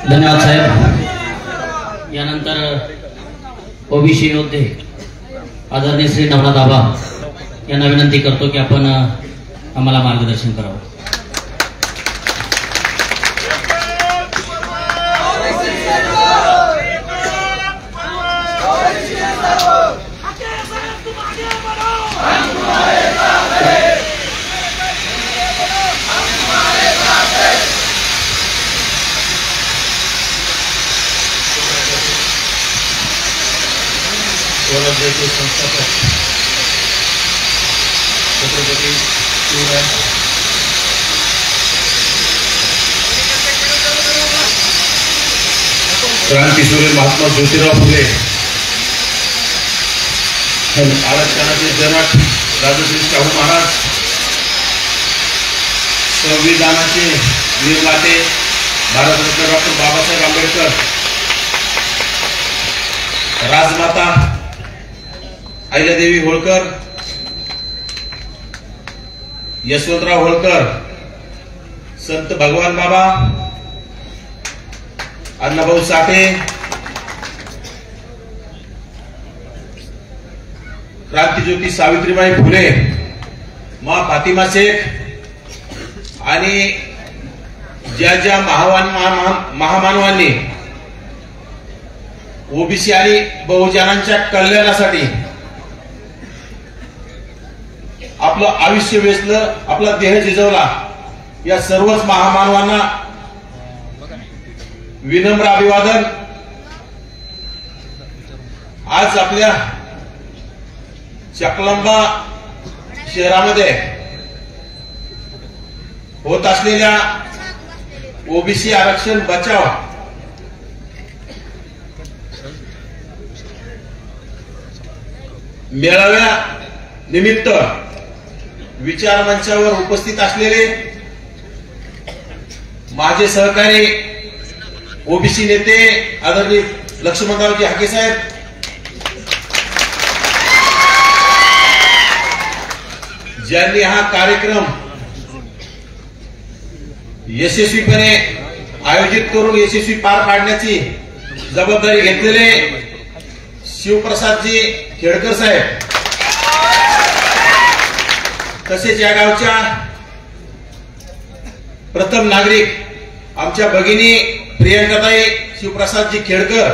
धन्यवाद साहेब. यानंतर ओबीसी योद्धे आदरणीय श्री नवनाथ आबा यांना विनंती करतो की आपण आम्हाला मार्गदर्शन करावं. संस्थापक छत्रपती शिवराय क्रांतीसूर्य महात्मा ज्योतिराव फुले आरक्षणाचे जनक राजश्री शाहू महाराज, संविधानाचे निर्माते भारतरत्न डॉक्टर बाबासाहेब आंबेडकर, राजमाता अहिल्यादेवी होळकर, यशवंतराव होळकर, संत भगवान बाबा, अण्णाभाऊ साठे, क्रांतीज्योती सावित्रीबाई फुले, माँ फातिमा शेख आणि ज्या ज्या महामानवांनी ओबीसी आणि बहुजनांच्या कल्याणासाठी आपलं आयुष्य वेचलं, आपला देह झिजवला, या सर्वच महामानवांना विनम्र अभिवादन. आज आपल्या चकलंबा शहरामध्ये होत असलेल्या ओबीसी आरक्षण बचाव मेळाव्या निमित्त विचार मंचावर उपस्थित असलेले माझे सहकारी ओबीसी नेते आदरणीय लक्ष्मणरावजी हाके साहेब, ज्यांनी हा कार्यक्रम यशस्वीपणे आयोजित करून यशस्वी पार पाडण्याची जबाबदारी घेतलेले शिवप्रसादजी खेडकर साहेब, तसेच या गावच्या प्रथम नागरिक आमच्या भगिनी प्रियंकाताई शिवप्रसादजी खेडकर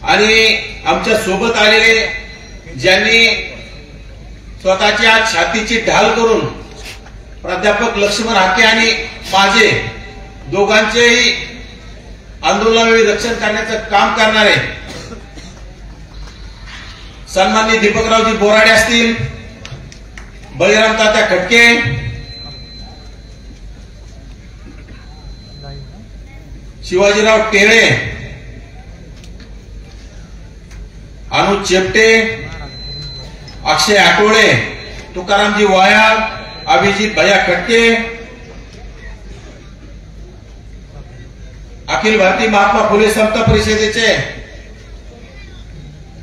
आणि आमच्या सोबत आलेले ज्यांनी स्वतःच्या छातीची ढाल करून प्राध्यापक लक्ष्मण हाके आणि माझे दोघांचेही आंदोलनावेळी रक्षण करण्याचं काम करणारे सन्माननीय दीपकरावजी बोराडे असतील, बळीराम तात्या खटके, शिवाजीराव टेळे, अनुज चेपटे, अक्षय आठवळे, तुकारामजी वायाळ, अभिजित भैया खटके, अखिल भारतीय महात्मा फुले समता परिषदेचे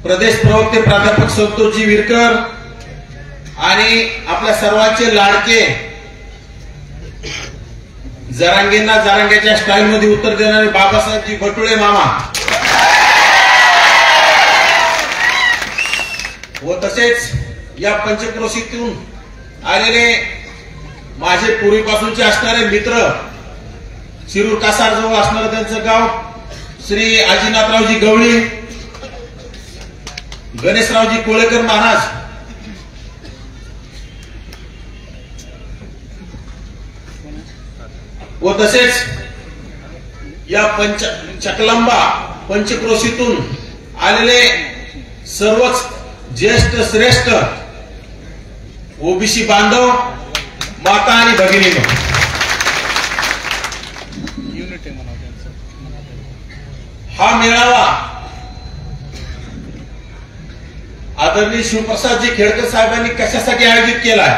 प्रदेश प्रवक्ते प्राध्यापक संतोषजी विरकर आणि आपल्या सर्वांचे लाडके जरांगेंना जरांगेच्या स्टाईल मध्ये उत्तर देणारे बाबासाहेबजी बटुळे मामा व तसेच या पंचक्रोशीतून आलेले माझे पूर्वीपासूनचे असणारे मित्र, शिरूर कासार जवळ असणारं त्यांचं गाव श्री आजीनाथरावजी गवळी, गणेशरावजी कोळेकर महाराज, व तसेच या चकलंबा पंचक्रोशीतून आलेले सर्वच ज्येष्ठ श्रेष्ठ ओबीसी बांधव, माता आणि भगिनींनो, हा मेळावा आदरणीय शिवप्रसादजी खेडकर साहेबांनी कशासाठी आयोजित केलाय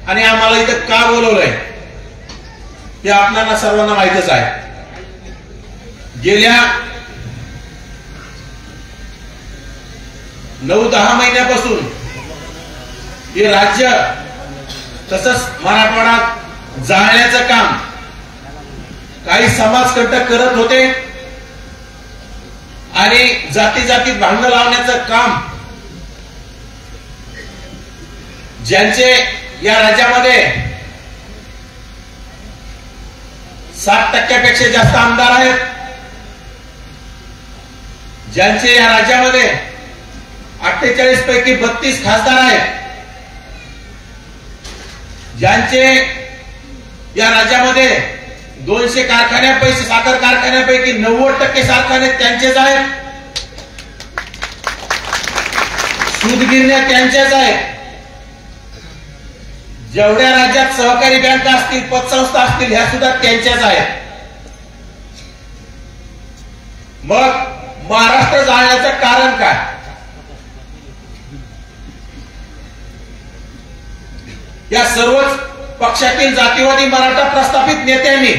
आणि आम्हाला इथं का बोलवलंय हे आपल्याला सर्वांना माहितच आहे. गेल्या 9-10 महिन्यापासून हे राज्य तसंच मराठवाडा जाळण्याचं काम काही समाजकंटक करत होते आणि जाती जातीत भांडण लावण्याचं काम ज्यांचे या राज्यामध्ये 60% जास्त आमदार आहेत, ज्यांचे या राज्यामध्ये 48 पैकी 32 खासदार आहेत, ज्यांचे या राज्यामध्ये 200 कारखान्यापैकी साखर कारखान्यापैकी 90% कारखाने त्यांचेच आहेत, सूतगिरण्या त्यांच्याच आहेत, जेवढ्या राज्यात सहकारी बँका असतील पतसंस्था असतील ह्या सुद्धा त्यांच्याच आहेत. मग महाराष्ट्र जाण्याचं कारण काय? या सर्वच पक्षातील जातीवादी मराठा प्रस्थापित नेत्यांनी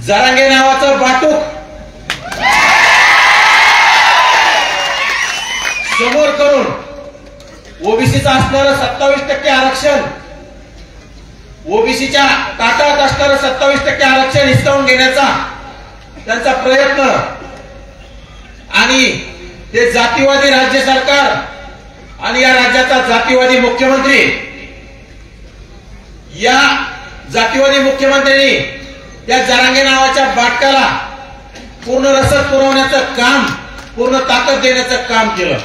जरांगे नावाचं वाटूक समोर करून ओबीसीचं असणारं 27% आरक्षण, ओबीसीच्या ताटात असणारं 27% आरक्षण हिसकावून घेण्याचा त्यांचा प्रयत्न आणि ते जातीवादी राज्य सरकार आणि या राज्याचा जातीवादी मुख्यमंत्री, या जातीवादी मुख्यमंत्र्यांनी या जरांगे नावाच्या बाटकाला पूर्ण रसद पुरवण्याचं काम, पूर्ण ताकद देण्याचं काम केलं.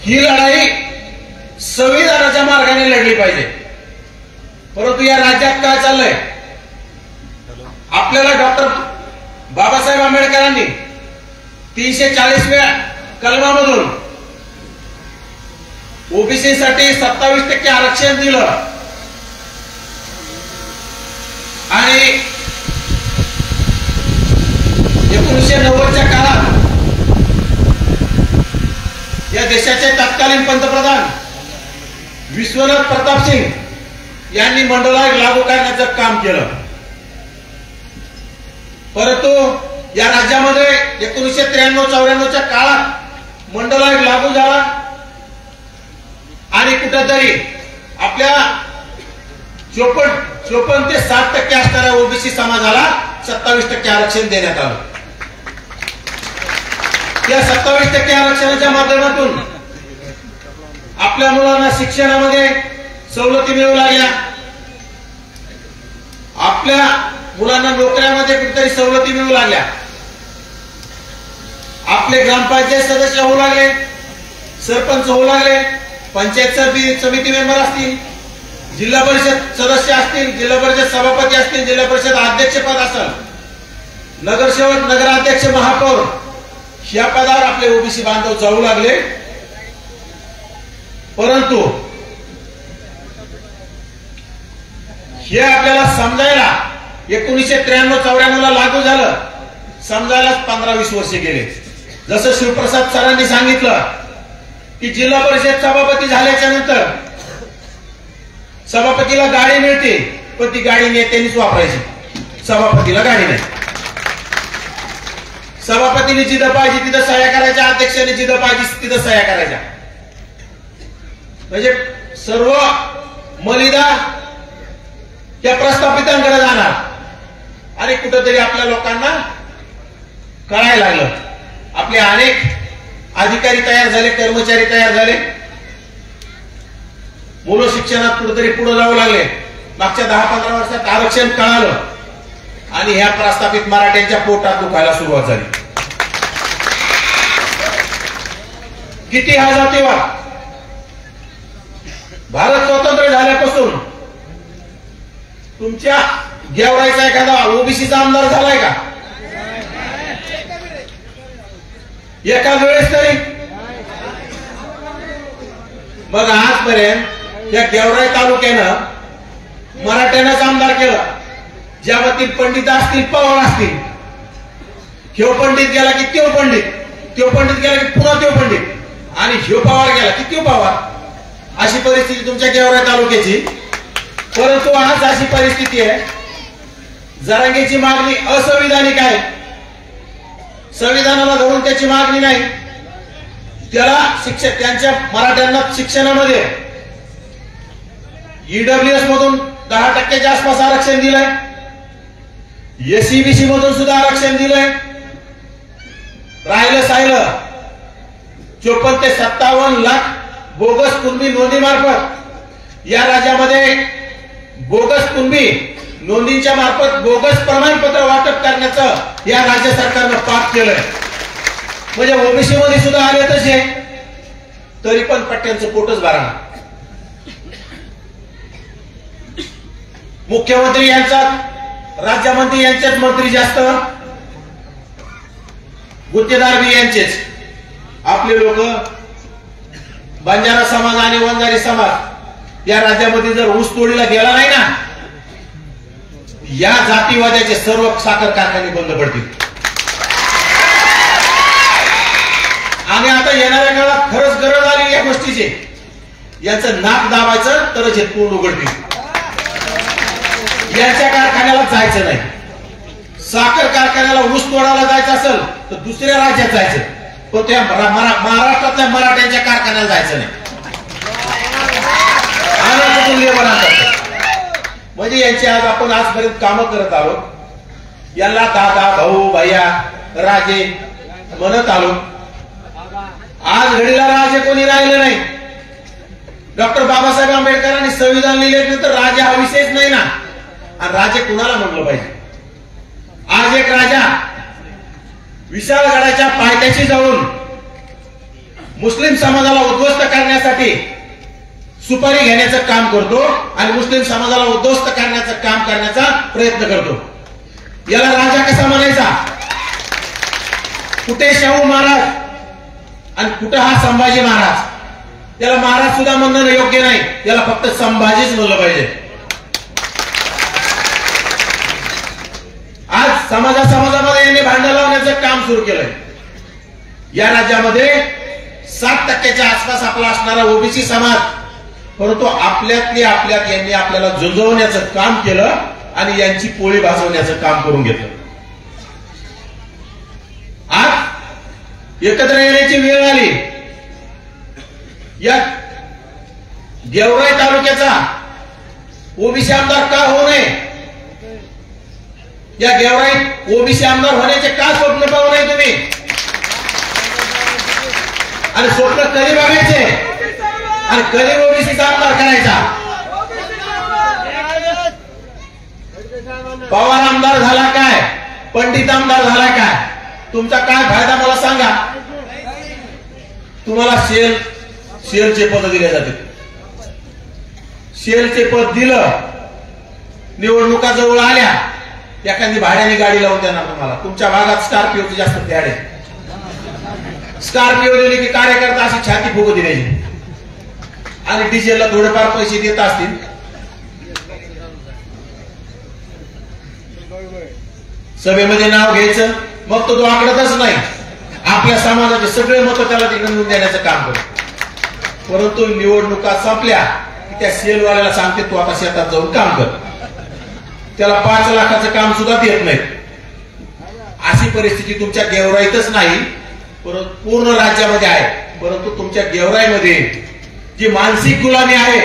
ही लढाई संविधानाच्या मार्गाने लढली पाहिजे. परंतु या राज्यात काय चाललंय? आपल्याला डॉक्टर बाबासाहेब आंबेडकरांनी 340व्या कलमामधून ओबीसी साठी 27% आरक्षण दिलं आणि 1990च्या काळात या देशाचे तत्कालीन पंतप्रधान विश्वनाथ प्रताप सिंग यांनी मंडल आयोग लागू करण्याचं काम केलं. परंतु या राज्यामध्ये 1993-94च्या काळात मंडल आयोग लागू झाला आणि कुठेतरी आपल्या 54 ते 60% असणाऱ्या ओबीसी समाजाला 27% आरक्षण देण्यात आलं. या 27% आरक्षणाच्या माध्यमातून आपल्या मुलांना शिक्षणामध्ये सवलती मिळू लागल्या, आपल्या मुलांना नोकऱ्यामध्ये कुठेतरी सवलती मिळू लागल्या, आपले ग्रामपंचायत सदस्य होऊ लागले, सरपंच होऊ लागले, पंचायत समिती मेंबर असतील, जिल्हा परिषद सदस्य असतील, जिल्हा परिषद सभापती असतील, जिल्हा परिषद अध्यक्षपद असेल, नगरसेवक, नगराध्यक्ष, महापौर या पदावर आपले ओबीसी बांधव जाऊ लागले. परंतु हे आपल्याला समजायला 1993-94ला लागू झालं, समजायला 15-20 वर्षे गेले. जसं शिवप्रसाद सरांनी सांगितलं की जिल्हा परिषद सभापती झाल्याच्या नंतर सभापतीला गाडी मिळते, पण ती गाडी नेत्यांनीच वापरायची, सभापतीला गाडी नाही. सभापतीने जिथं पाहिजे तिथं सह्या करायच्या, अध्यक्षाने जिथं पाहिजे तिथं सह्या करायच्या. म्हणजे सर्व मलिदा त्या प्रस्थापितांकडे जाणार आणि कुठेतरी आपल्या लोकांना कळायला लागलं. आपले अनेक अधिकारी तयार झाले, कर्मचारी तयार झाले, मुलं शिक्षणात कुठेतरी पुढे जाऊ लागले. मागच्या 10-15 वर्षात आरक्षण कळालं आणि ह्या प्रस्थापित मराठ्यांच्या पोटात दुखायला सुरुवात झाली. किती हा जातीवाद! भारत स्वतंत्र झाल्यापासून तुमच्या गेवराईचा एखादा ओबीसीचा आमदार झालाय का एका वेळेस तरी? मग आजपर्यंत या गेवराई तालुक्यानं मराठ्यांनाच आमदार केलं. ज्यामधील पंडित असतील, पवार असतील, ह्यो पंडित गेला की त्यो पंडित, त्यो पंडित गेला की पुन्हा त्यो पंडित आणि ह्यो पवार गेला की त्यो पवार, अशी परिस्थिती तुमच्या गेवराई तालुक्याची. परंतु आज अशी परिस्थिती आहे, जरांगेची मागणी असंविधानिक आहे, संविधानाला धरून त्याची मागणी नाही. त्याला शिक्षक त्यांच्या मराठ्यांना शिक्षणामध्ये ईडब्ल्यूएस मधून 10% आसपास आरक्षण दिलंय, एसईबीसी मधून सुद्धा आरक्षण दिलंय. राहिलं साहिलं 54 ते 57 लाख बोगस कुणबी नोंदी मार्फत या राज्यामध्ये बोगस कुणबी नोंदींच्या मार्फत बोगस प्रमाणपत्र वाटप करण्याचं या राज्य सरकारनं पाप केलंय. म्हणजे ओबीसी मध्ये सुद्धा आले तसे, तरी पण पट्ट्यांचं पोटच भरणार. मुख्यमंत्री यांचा, राज्यमंत्री यांचेच मंत्री जास्त, गुत्तेदार बी यांचेच. आपले लोक बंजारा समाज आणि वंजारी समाज या राज्यामध्ये जर ऊस तोडीला गेला नाही ना, या जातीवाद्याचे सर्व साखर कारखाने बंद पडतील. आणि आता येणाऱ्या काळात खरंच गरज आली या गोष्टीची, यांचं नाक दाबायचं तरच हे तोंड उघडतील. यांच्या कारखान्याला जायचं नाही. साखर कारखान्याला ऊस तोडायला जायचं असेल तर दुसऱ्या राज्यात जायचं, पण त्या महाराष्ट्रातल्या मराठ्यांच्या कारखान्याला जायचं नाही. म्हणजे यांची आज आपण आजपर्यंत कामं करत आहोत. यांना दादा, भाऊ, भैया, राजे म्हणत आलो. आज घडीला राजे कोणी राहिलं नाही. डॉक्टर बाबासाहेब आंबेडकरांनी संविधान लिहिल्यानंतर राजे हा विषयच नाही ना. आणि राजे कुणाला म्हणलं पाहिजे? आज एक राजा विशाळगडाच्या पायथ्याशी जाऊन मुस्लिम समाजाला उद्ध्वस्त करण्यासाठी सुपारी घेण्याचं काम करतो आणि मुस्लिम समाजाला उद्ध्वस्त करण्याचं काम करण्याचा प्रयत्न करतो. याला राजा कसा म्हणायचा? कुठे शाहू महाराज आणि कुठे हा संभाजी महाराज? त्याला महाराज सुद्धा म्हणणं योग्य नाही, त्याला फक्त संभाजीच म्हणलं पाहिजे. आज समाजामध्ये यांनी भांडण लावण्याचं काम सुरू केलंय. या राज्यामध्ये 7% आसपास आपला असणारा ओबीसी समाज, परंतु आपल्यात यांनी आपल्याला झुंजवण्याचं काम केलं आणि यांची पोळी भाजवण्याचं काम करून घेतलं. आज एकत्र येण्याची वेळ आली. या गेवराई तालुक्याचा ओबीसी आमदार का होऊ नये? या गेवराईत ओबीसी आमदार होण्याचे का स्वप्न पाहू नये तुम्ही? आणि स्वप्न कधी बघायचे आणि कधी ओबीसीचा आमदार करायचा? पवार आमदार झाला काय, पंडित आमदार झाला काय, तुमचा काय फायदा मला सांगा? तुम्हाला शेलचे पद दिले जाते. शेलचे पद दिलं, निवडणुका जवळ आल्या, एखादी भाड्याने गाडी लावून देणार तुम्हाला. तुमच्या भागात स्कॉर्पिओची जास्त फॅड आहे. स्कॉर्पिओ दिली की कार्यकर्ता अशी छाती फुगू द्यायची आणि डिझेलला थोडेफार पैसे देत असतील. सभेमध्ये नाव घ्यायचं, मग तो आकडतच नाही. आपल्या समाजाचे सगळे मतं त्याला निवडून देण्याचं काम करतो. परंतु निवडणुका संपल्या की त्या सेलवाल्याला सांगते तू आता शेतात जाऊन काम कर. त्याला 5 लाखाचं काम सुद्धा देत नाही. अशी परिस्थिती तुमच्या गेवराईतच नाही, परंतु पूर्ण राज्यामध्ये आहे. परंतु तुमच्या गेवराईमध्ये जी मानसिक गुलामी आहे,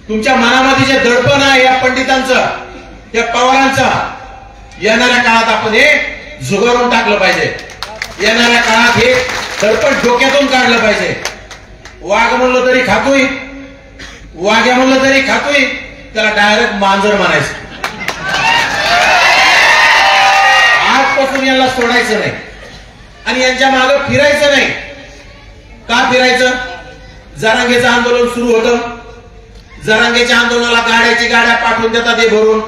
तुमच्या मनामध्ये जे दडपण आहे या पंडितांचं, या पवारांचं, येणाऱ्या काळात आपण हे झुगारून टाकलं पाहिजे. येणाऱ्या काळात हे दडपण डोक्यातून काढलं पाहिजे. वाघ म्हणलं तरी खातोय, वाघ्या म्हणलं तरी खातोय, त्याला डायरेक्ट मांजर म्हणायचं. आजपासून यांना सोडायचं नाही आणि यांच्या मागे फिरायचं नाही. का फिरायचं? जरांगेचं आंदोलन सुरू होतं. जरांगेच्या आंदोलनाला गाड्या पाठवून देतात, हे भरून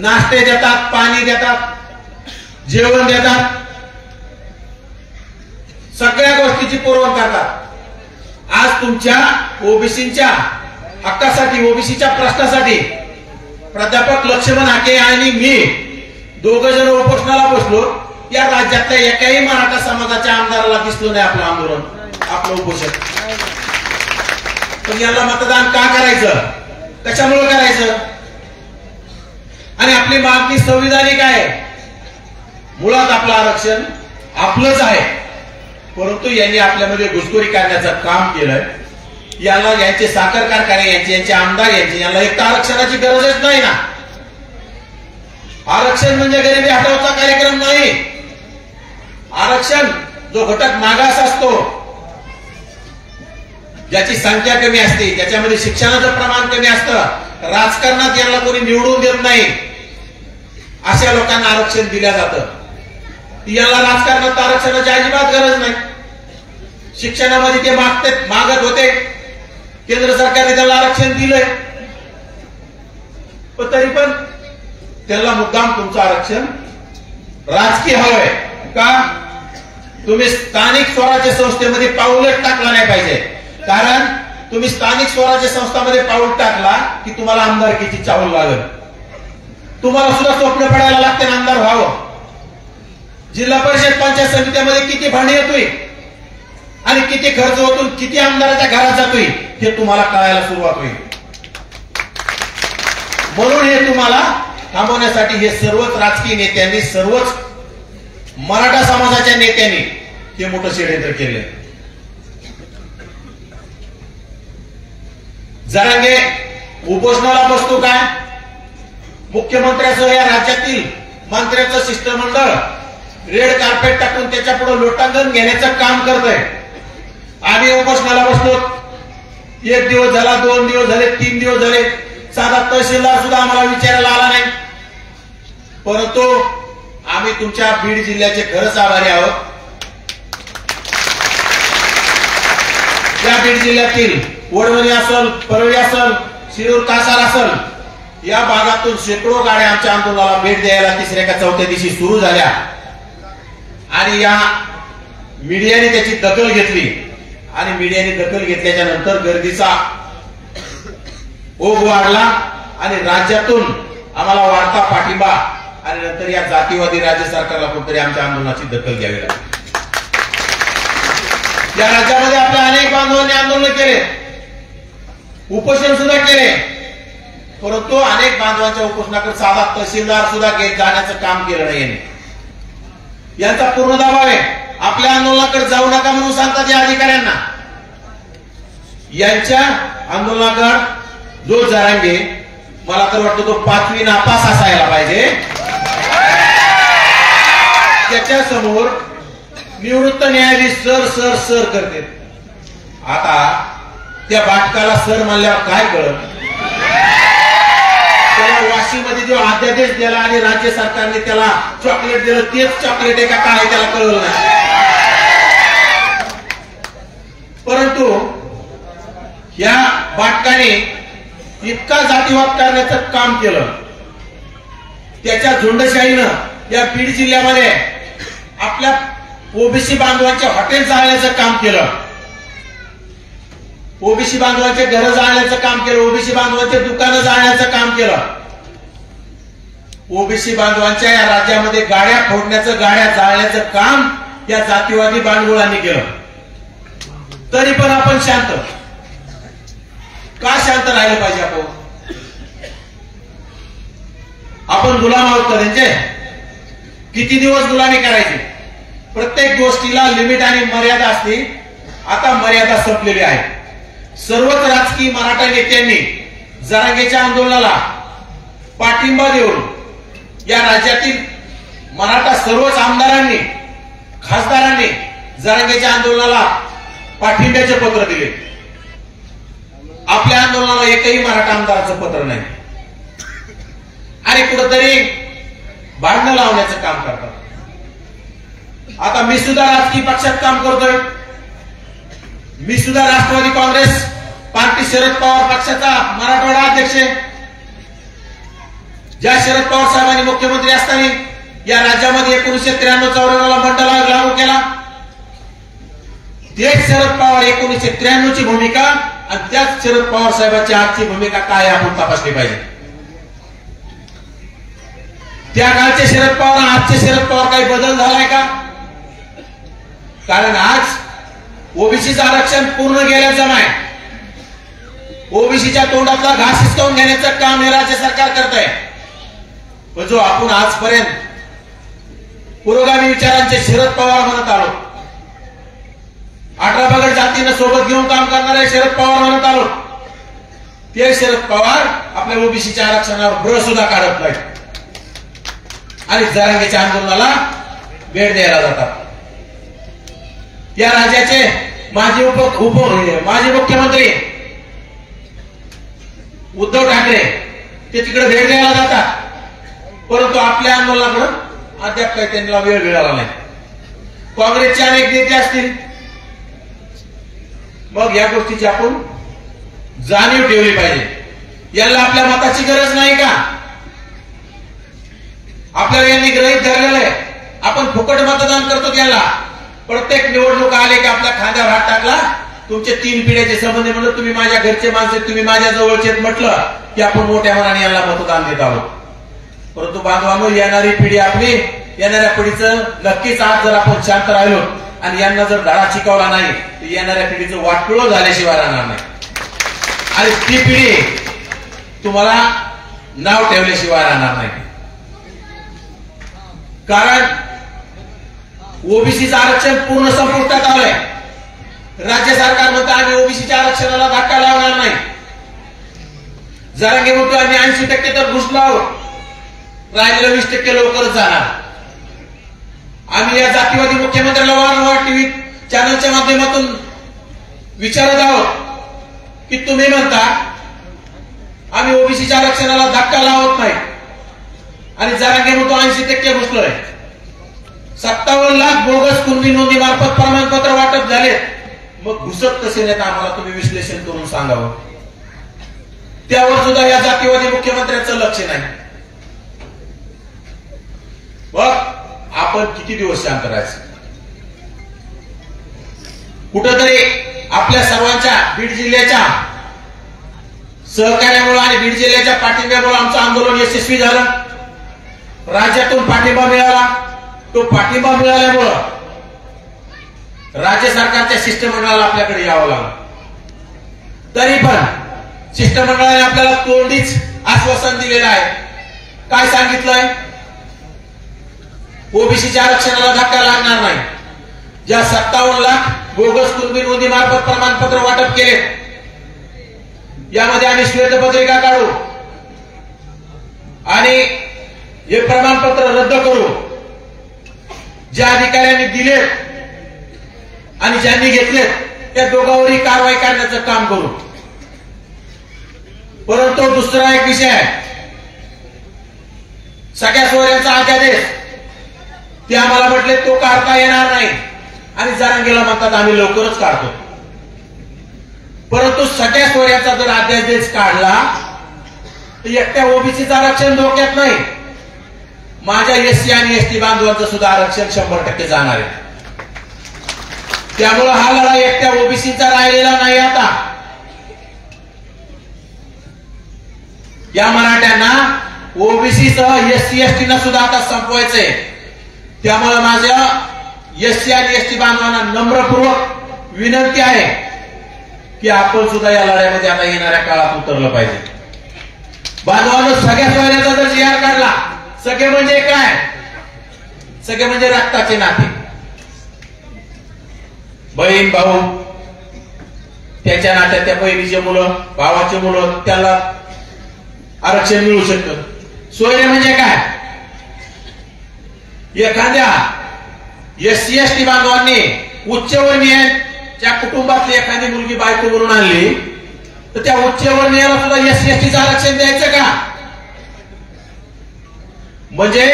नाश्ते देतात, पाणी देतात, जेवण देतात, सगळ्या गोष्टीची पुरवण करतात. आज तुमच्या ओबीसीच्या हक्कासाठी, ओबीसीच्या प्रश्नासाठी प्राध्यापक लक्ष्मण हाके आणि मी 2 जण उपोषणाला बसलो. या राज्यातल्या एकाही मराठा समाजाच्या आमदाराला दिसलो नाही आपलं आंदोलन, आपलं उपोषण. पण याला मतदान का करायचं? कशामुळे करायचं? आणि आपली मागणी संविधानिक आहे. मुळात आपलं आरक्षण आपलंच आहे, परंतु यांनी आपल्यामध्ये घुसखोरी करण्याचं काम केलंय. याला यांचे साखर कारखाने यांचे आमदार यांना एक तर आरक्षणाची गरजच नाही ना. आरक्षण म्हणजे गरिबी हटवचा कार्यक्रम नाही. आरक्षण जो घटक मागास असतो, ज्याची संख्या कमी असते, ज्याच्यामध्ये शिक्षणाचं प्रमाण कमी असतं, राजकारणात यांना कोणी निवडून देत नाही, अशा लोकांना आरक्षण दिलं जातं. याला राजकारणात आरक्षणाची अजिबात गरज नाही. शिक्षणामध्ये ते मागत होते, केंद्र सरकारने त्याला आरक्षण दिलंय, पण तरी पण त्याला मुद्दाम तुमचं आरक्षण राजकीय हवंय का? तुम्ही स्थानिक स्वराज्य संस्थेमध्ये पाऊलच टाकला नाही पाहिजे. कारण तुम्ही स्थानिक स्वराज्य संस्थांमध्ये पाऊल टाकला की तुम्हाला आमदारकीची चाहूल लागेल. तुम्हाला सुद्धा स्वप्न पडायला लागते आमदार व्हावं. जिल्हा परिषद पंचायत समित्यामध्ये किती भांडी येतोय आणि किती खर्च होतो, किती आमदाराच्या घरात जातोय हे तुम्हाला कळायला सुरुवात होईल. म्हणून हे तुम्हाला थांबवण्यासाठी हे सर्वच राजकीय नेत्यांनी, सर्वच मराठा समाजाच्या नेत्यांनी हे मोठं षडयंत्र केले. जरांगे उपोषणाला बसतो काय? मुख्यमंत्र्यासह या राज्यातील मंत्र्यांचं शिष्टमंडळ रेड कार्पेट टाकून त्याच्या पुढे लोटांगण घेण्याचं काम करतोय. आम्ही उपोषणाला बसलो. 1 दिवस झाला, 2 दिवस झाले, 3 दिवस झाले, साधा तहसीलदार सुद्धा आम्हाला विचारायला आला नाही. परंतु आम्ही तुमच्या बीड जिल्ह्याचे खरंच आभारी आहोत. या बीड जिल्ह्यातील वडवणी असल, परळी असल, शिरूर कासार असल, या भागातून शेकडो गाड्या आमच्या आंदोलनाला भेट द्यायला 3ऱ्या का 4थ्या दिवशी सुरू झाल्या आणि या मीडियाने त्याची दखल घेतली. आणि मीडियाने दखल घेतल्याच्या नंतर गर्दीचा ओघ वाढला आणि राज्यातून आम्हाला वाढता पाठिंबा आणि नंतर या जातीवादी राज्य सरकारला कुठेतरी आमच्या आंदोलनाची दखल घ्यावी लागली. या राज्यामध्ये आपल्या अनेक बांधवांनी आंदोलन केले, उपोषण सुद्धा केले, परंतु अनेक बांधवांच्या उपोषणाकडे साधा तहसीलदार सुद्धा जाण्याचं काम केलं नाही. यांचा पूर्ण दबाव आहे. आपल्या आंदोलनाकडे जाऊ नका म्हणून सांगतात या अधिकाऱ्यांना. यांच्या आंदोलनाकडे जो जरांगे, मला तर वाटतं तो 5वी नापास असायला पाहिजे, त्याच्या समोर निवृत्त न्यायाधीश सर सर सर करते. आता त्या बाटकाला सर म्हणल्यावर काय कळत? त्याला वाशीमध्ये जो अध्यादेश दिला आणि राज्य सरकारने त्याला चॉकलेट दिलं, तेच चॉकलेट आहे का काय त्याला कळलं नाही. परंतु या बाटकाने इतका जातीवाद करण्याचं काम केलं. त्याच्या झुंडशाहीनं या बीड जिल्ह्यामध्ये आपल्या ओबीसी बांधवांचे हॉटेल जाळण्याचं काम केलं, ओबीसी बांधवांचे घर जाळण्याचं काम केलं, ओबीसी बांधवांचे दुकानं जाळण्याचं काम केलं. ओबीसी बांधवांच्या या राज्यामध्ये गाड्या फोडण्याचं, गाड्या जाळण्याचं काम या जातीवादी बांडगुळांनी केलं. तरी पण आपण शांत का शांत राहिलं पाहिजे? आपण गुलाम आहोत का त्यांचे? किती दिवस गुलामी करायची? प्रत्येक गोष्टीला लिमिट आणि मर्यादा असते. आता मर्यादा संपलेली आहे. सर्वच राजकीय मराठा नेत्यांनी जरांगेच्या आंदोलनाला पाठिंबा देऊन या राज्यातील मराठा सर्वच आमदारांनी, खासदारांनी जरांगेच्या आंदोलनाला पाठिंब्याचे पत्र दिले. आपल्या आंदोलनाला एकही मराठा आमदाराचं पत्र नाही आणि कुठेतरी भांडणं लावण्याचं काम करतात. आता मी सुद्धा राजकीय पक्षात काम करतोय. मी सुद्धा राष्ट्रवादी काँग्रेस पार्टी शरद पवार पक्षाचा मराठवाडा अध्यक्ष. ज्या शरद पवार साहेबांनी मुख्यमंत्री असताना या राज्यामध्ये 1993-94 मंडळ आयोग लागू केला, तेच शरद पवार 1993 ची भूमिका आणि त्याच शरद पवार साहेबांची आजची भूमिका काय आपण तपासली पाहिजे. त्या काळचे शरद पवार आणि आजचे शरद पवार काही बदल झालाय का? कारण आज ओबीसीचं आरक्षण पूर्ण गेल्याचं नाही. ओबीसीच्या तोंडातला घास हिसकावून घेण्याचं काम हे राज्य सरकार करत आहे. पण जो आपण आजपर्यंत पुरोगामी विचारांचे शरद पवार म्हणत आलो, 18 पगड जातीनं सोबत घेऊन काम करणारे शरद पवार म्हणत आलो, ते शरद पवार आपल्या ओबीसीच्या आरक्षणावर भर सुद्धा काढत नाहीत आणि जरांगेच्या आंदोलनाला भेट द्यायला जातात. या राज्याचे माजी मुख्यमंत्री उद्धव ठाकरे ते तिकडे भेट द्यायला जातात, परंतु आपल्या आंदोलनाकडे अद्याप काही त्यांना वेळ मिळाला नाही. काँग्रेसचे अनेक नेते असतील, मग या गोष्टीची आपण जाणीव ठेवली पाहिजे. याला आपल्या मताची गरज नाही का? आपल्याला यांनी गृहीत धरलेलं आहे, आपण फुकट मतदान करतो. त्याला प्रत्येक निवडणूक आले की आपल्या खांद्यावर हात टाकला, तुमचे 3 पिढ्याचे संबंध म्हणलं, तुम्ही माझ्या घरचे माणसे, तुम्ही माझ्या जवळचे म्हटलं की आपण मोठ्या मनाने यांना मतदान देत आहोत. परंतु बांधवांनो, येणारी पिढी आपली, येणाऱ्या पिढीचं नक्कीच आज जर आपण शांत राहिलो आणि यांना जर धडा शिकवला नाही तर येणाऱ्या पिढीचं वाटोळं झाल्याशिवाय राहणार नाही आणि ती पिढी तुम्हाला नाव ठेवल्याशिवाय राहणार नाही. कारण ओबीसीचं आरक्षण पूर्ण संपुष्टात आलंय. राज्य सरकार म्हणतं आम्ही ओबीसीच्या आरक्षणाला धक्का लावणार नाही. जरांगे म्हणतो आम्ही 80% तर घुसलो आहोत, राहिलेलं 20% लवकरच जाणार. आम्ही या जातीवादी मुख्यमंत्र्याला वारंवार टीव्ही चॅनलच्या माध्यमातून विचारत आहोत की तुम्ही म्हणता आम्ही ओबीसीच्या आरक्षणाला धक्का लावत नाही आणि जरांगे म्हणतो 80% घुसलोय. 57 लाख बोगस कुणबी नोंदी मार्फत प्रमाणपत्र वाटप झाले, मग घुसत कसे नाहीत आम्हाला तुम्ही विश्लेषण करून सांगावं. त्यावर सुद्धा या जातीवादी मुख्यमंत्र्यांचं लक्ष नाही. मग आपण किती दिवस शांत राहायचं? कुठंतरी आपल्या सर्वांच्या बीड जिल्ह्याच्या सहकार्यामुळे आणि बीड जिल्ह्याच्या पाठिंब्यामुळे आमचं आंदोलन यशस्वी झालं. राज्यातून पाठिंबा मिळाला. तो पाठिंबा मिळाल्यामुळं राज्य सरकारच्या शिष्टमंडळाला आपल्याकडे यावं लागलं. तरी पण शिष्टमंडळाने आपल्याला तोंडीच आश्वासन दिलेलं आहे. काय सांगितलंय? ओबीसीच्या आरक्षणाला धक्का लागणार नाही. ज्या 57 लाख बोगस कुणबी नोंदी मार्फत प्रमाणपत्र वाटप केले, यामध्ये आम्ही श्वेतपत्रिका काढू आणि हे प्रमाणपत्र रद्द करू. ज्या अधिकाऱ्यांनी दिले आणि ज्यांनी घेतले त्या दोघांवरही कारवाई करण्याचं काम करू. परंतु दुसरा एक विषय आहे, सगळ्या सोयऱ्यांचा अध्यादेश ते आम्हाला म्हटले तो काढता येणार नाही आणि जरांगेला म्हणतात आम्ही लवकरच काढतो. परंतु सगळ्या सोयऱ्याचा जर अध्यादेश काढला तर एकट्या ओबीसीचं आरक्षण धोक्यात नाही, माझ्या एससी आणि एसटी बांधवांचं सुद्धा आरक्षण 100% जाणार आहे. त्यामुळे हा लढा एकट्या ओबीसीचा राहिलेला नाही. आता या मराठ्यांना ओबीसी सह एससी एसटी ना सुद्धा आता संपवायचंय. त्यामुळे माझ्या एससी आणि एसटी बांधवांना नम्रपूर्वक विनंती आहे की आपण सुद्धा या लढ्यामध्ये आता येणाऱ्या काळात उतरलं पाहिजे. बांधवांनो, सगळ्या सोयऱ्याचा जर जी आर काढला, सगळे म्हणजे काय? सगळे म्हणजे रक्ताचे नाते, बहीण भाऊ, त्याच्या नात्यात त्या बहिणीचे मुलं, भावाचे मुलं, त्याला आरक्षण मिळू शकतं. सोयरे म्हणजे काय? एखाद्या एससी एसटी बांधवांनी उच्चवर्णीयांच्या कुटुंबातली एखादी मुलगी बायको म्हणून आणली तर त्या उच्चवर्णीयाला सुद्धा एससी एसटीचं आरक्षण द्यायचं का? म्हणजे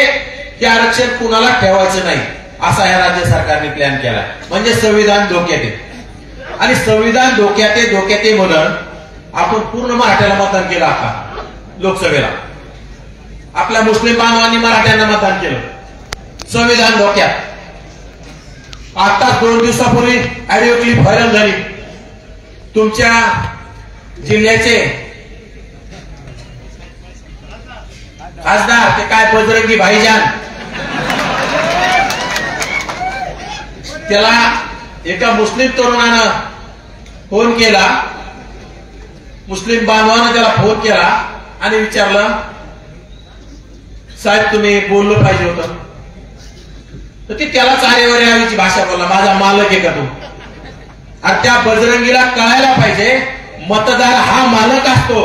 हे आरक्षण कुणाला ठेवायचं नाही असा या राज्य सरकारने प्लॅन केला. म्हणजे संविधान धोक्यात आहे आणि संविधान धोक्यात आहे म्हणून आपण पूर्ण मराठ्याला मतदान केलं. आता लोकसभेला आपल्या मुस्लिम बांधवांनी मराठ्यांना मतदान केलं. संविधान धोक्यात. आता 2 दिवसापूर्वी ऑडिओ क्लिप व्हायरल झाली. तुमच्या जिल्ह्याचे खासदार ते काय बजरंगी भाईजान, त्याला एका मुस्लिम तरुणानं फोन केला, मुस्लिम बांधवानं त्याला फोन केला आणि विचारलं, साहेब तुम्ही बोललं पाहिजे होतं. तर ते त्याला चारेवर यावीची भाषा बोलला, माझा मालक आहे का तू? आणि त्या बजरंगीला कळायला पाहिजे मतदार हा मालक असतो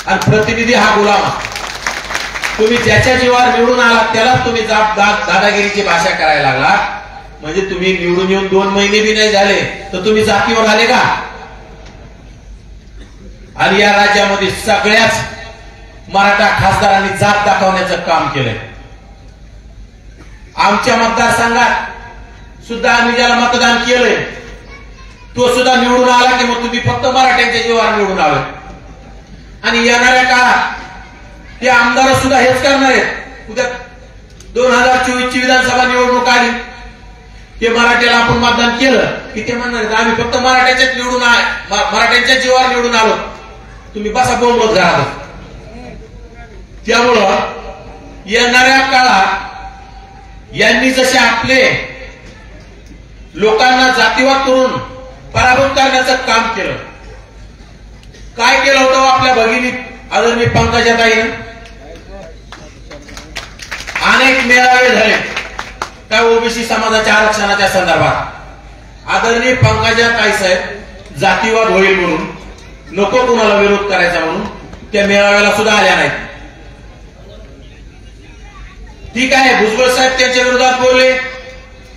आणि प्रतिनिधी हा गुलाम असतो. तुम्ही ज्याच्या जीवावर निवडून आलात त्यालाच तुम्ही दादागिरीची भाषा करायला लागला. म्हणजे तुम्ही निवडून येऊन 2 महिने बी नाही झाले तर तुम्ही जातीवर आले का? आणि या राज्यामध्ये सगळ्याच मराठा खासदारांनी जात दाखवण्याचं काम केलंय. आमच्या मतदारसंघात सुद्धा आम्ही ज्याला मतदान केलंय तो सुद्धा निवडून आला की मग तुम्ही फक्त मराठ्यांच्या जीवावर निवडून आले. आणि येणाऱ्या काळात ते आमदार सुद्धा हेच करणार आहेत. उद्या 2024 ची विधानसभा निवडणूक आली ते मराठ्याला आपण मतदान केलं की ते म्हणणार आहेत आम्ही फक्त मराठ्यांच्याच निवडून मराठ्यांच्या जीवावर निवडून आलो, तुम्ही बसा बोंबलत घरात. त्यामुळं येणाऱ्या काळात यांनी जसे आपले लोकांना जातीवाद करून पराभूत करण्याचं काम केलं, काय केलं होतं आपल्या भगिनी आदरणीय पंकजाताईनं? अनेक मेळावे झाले त्या ओबीसी समाजाच्या आरक्षणाच्या संदर्भात. आदरणीय पंकजाताई साहेब जातीवाद होईल म्हणून, नको कुणाला विरोध करायचा म्हणून त्या मेळाव्याला सुद्धा आल्या नाहीत. ठीक आहे, भुजबळ साहेब त्यांच्या विरोधात बोलले,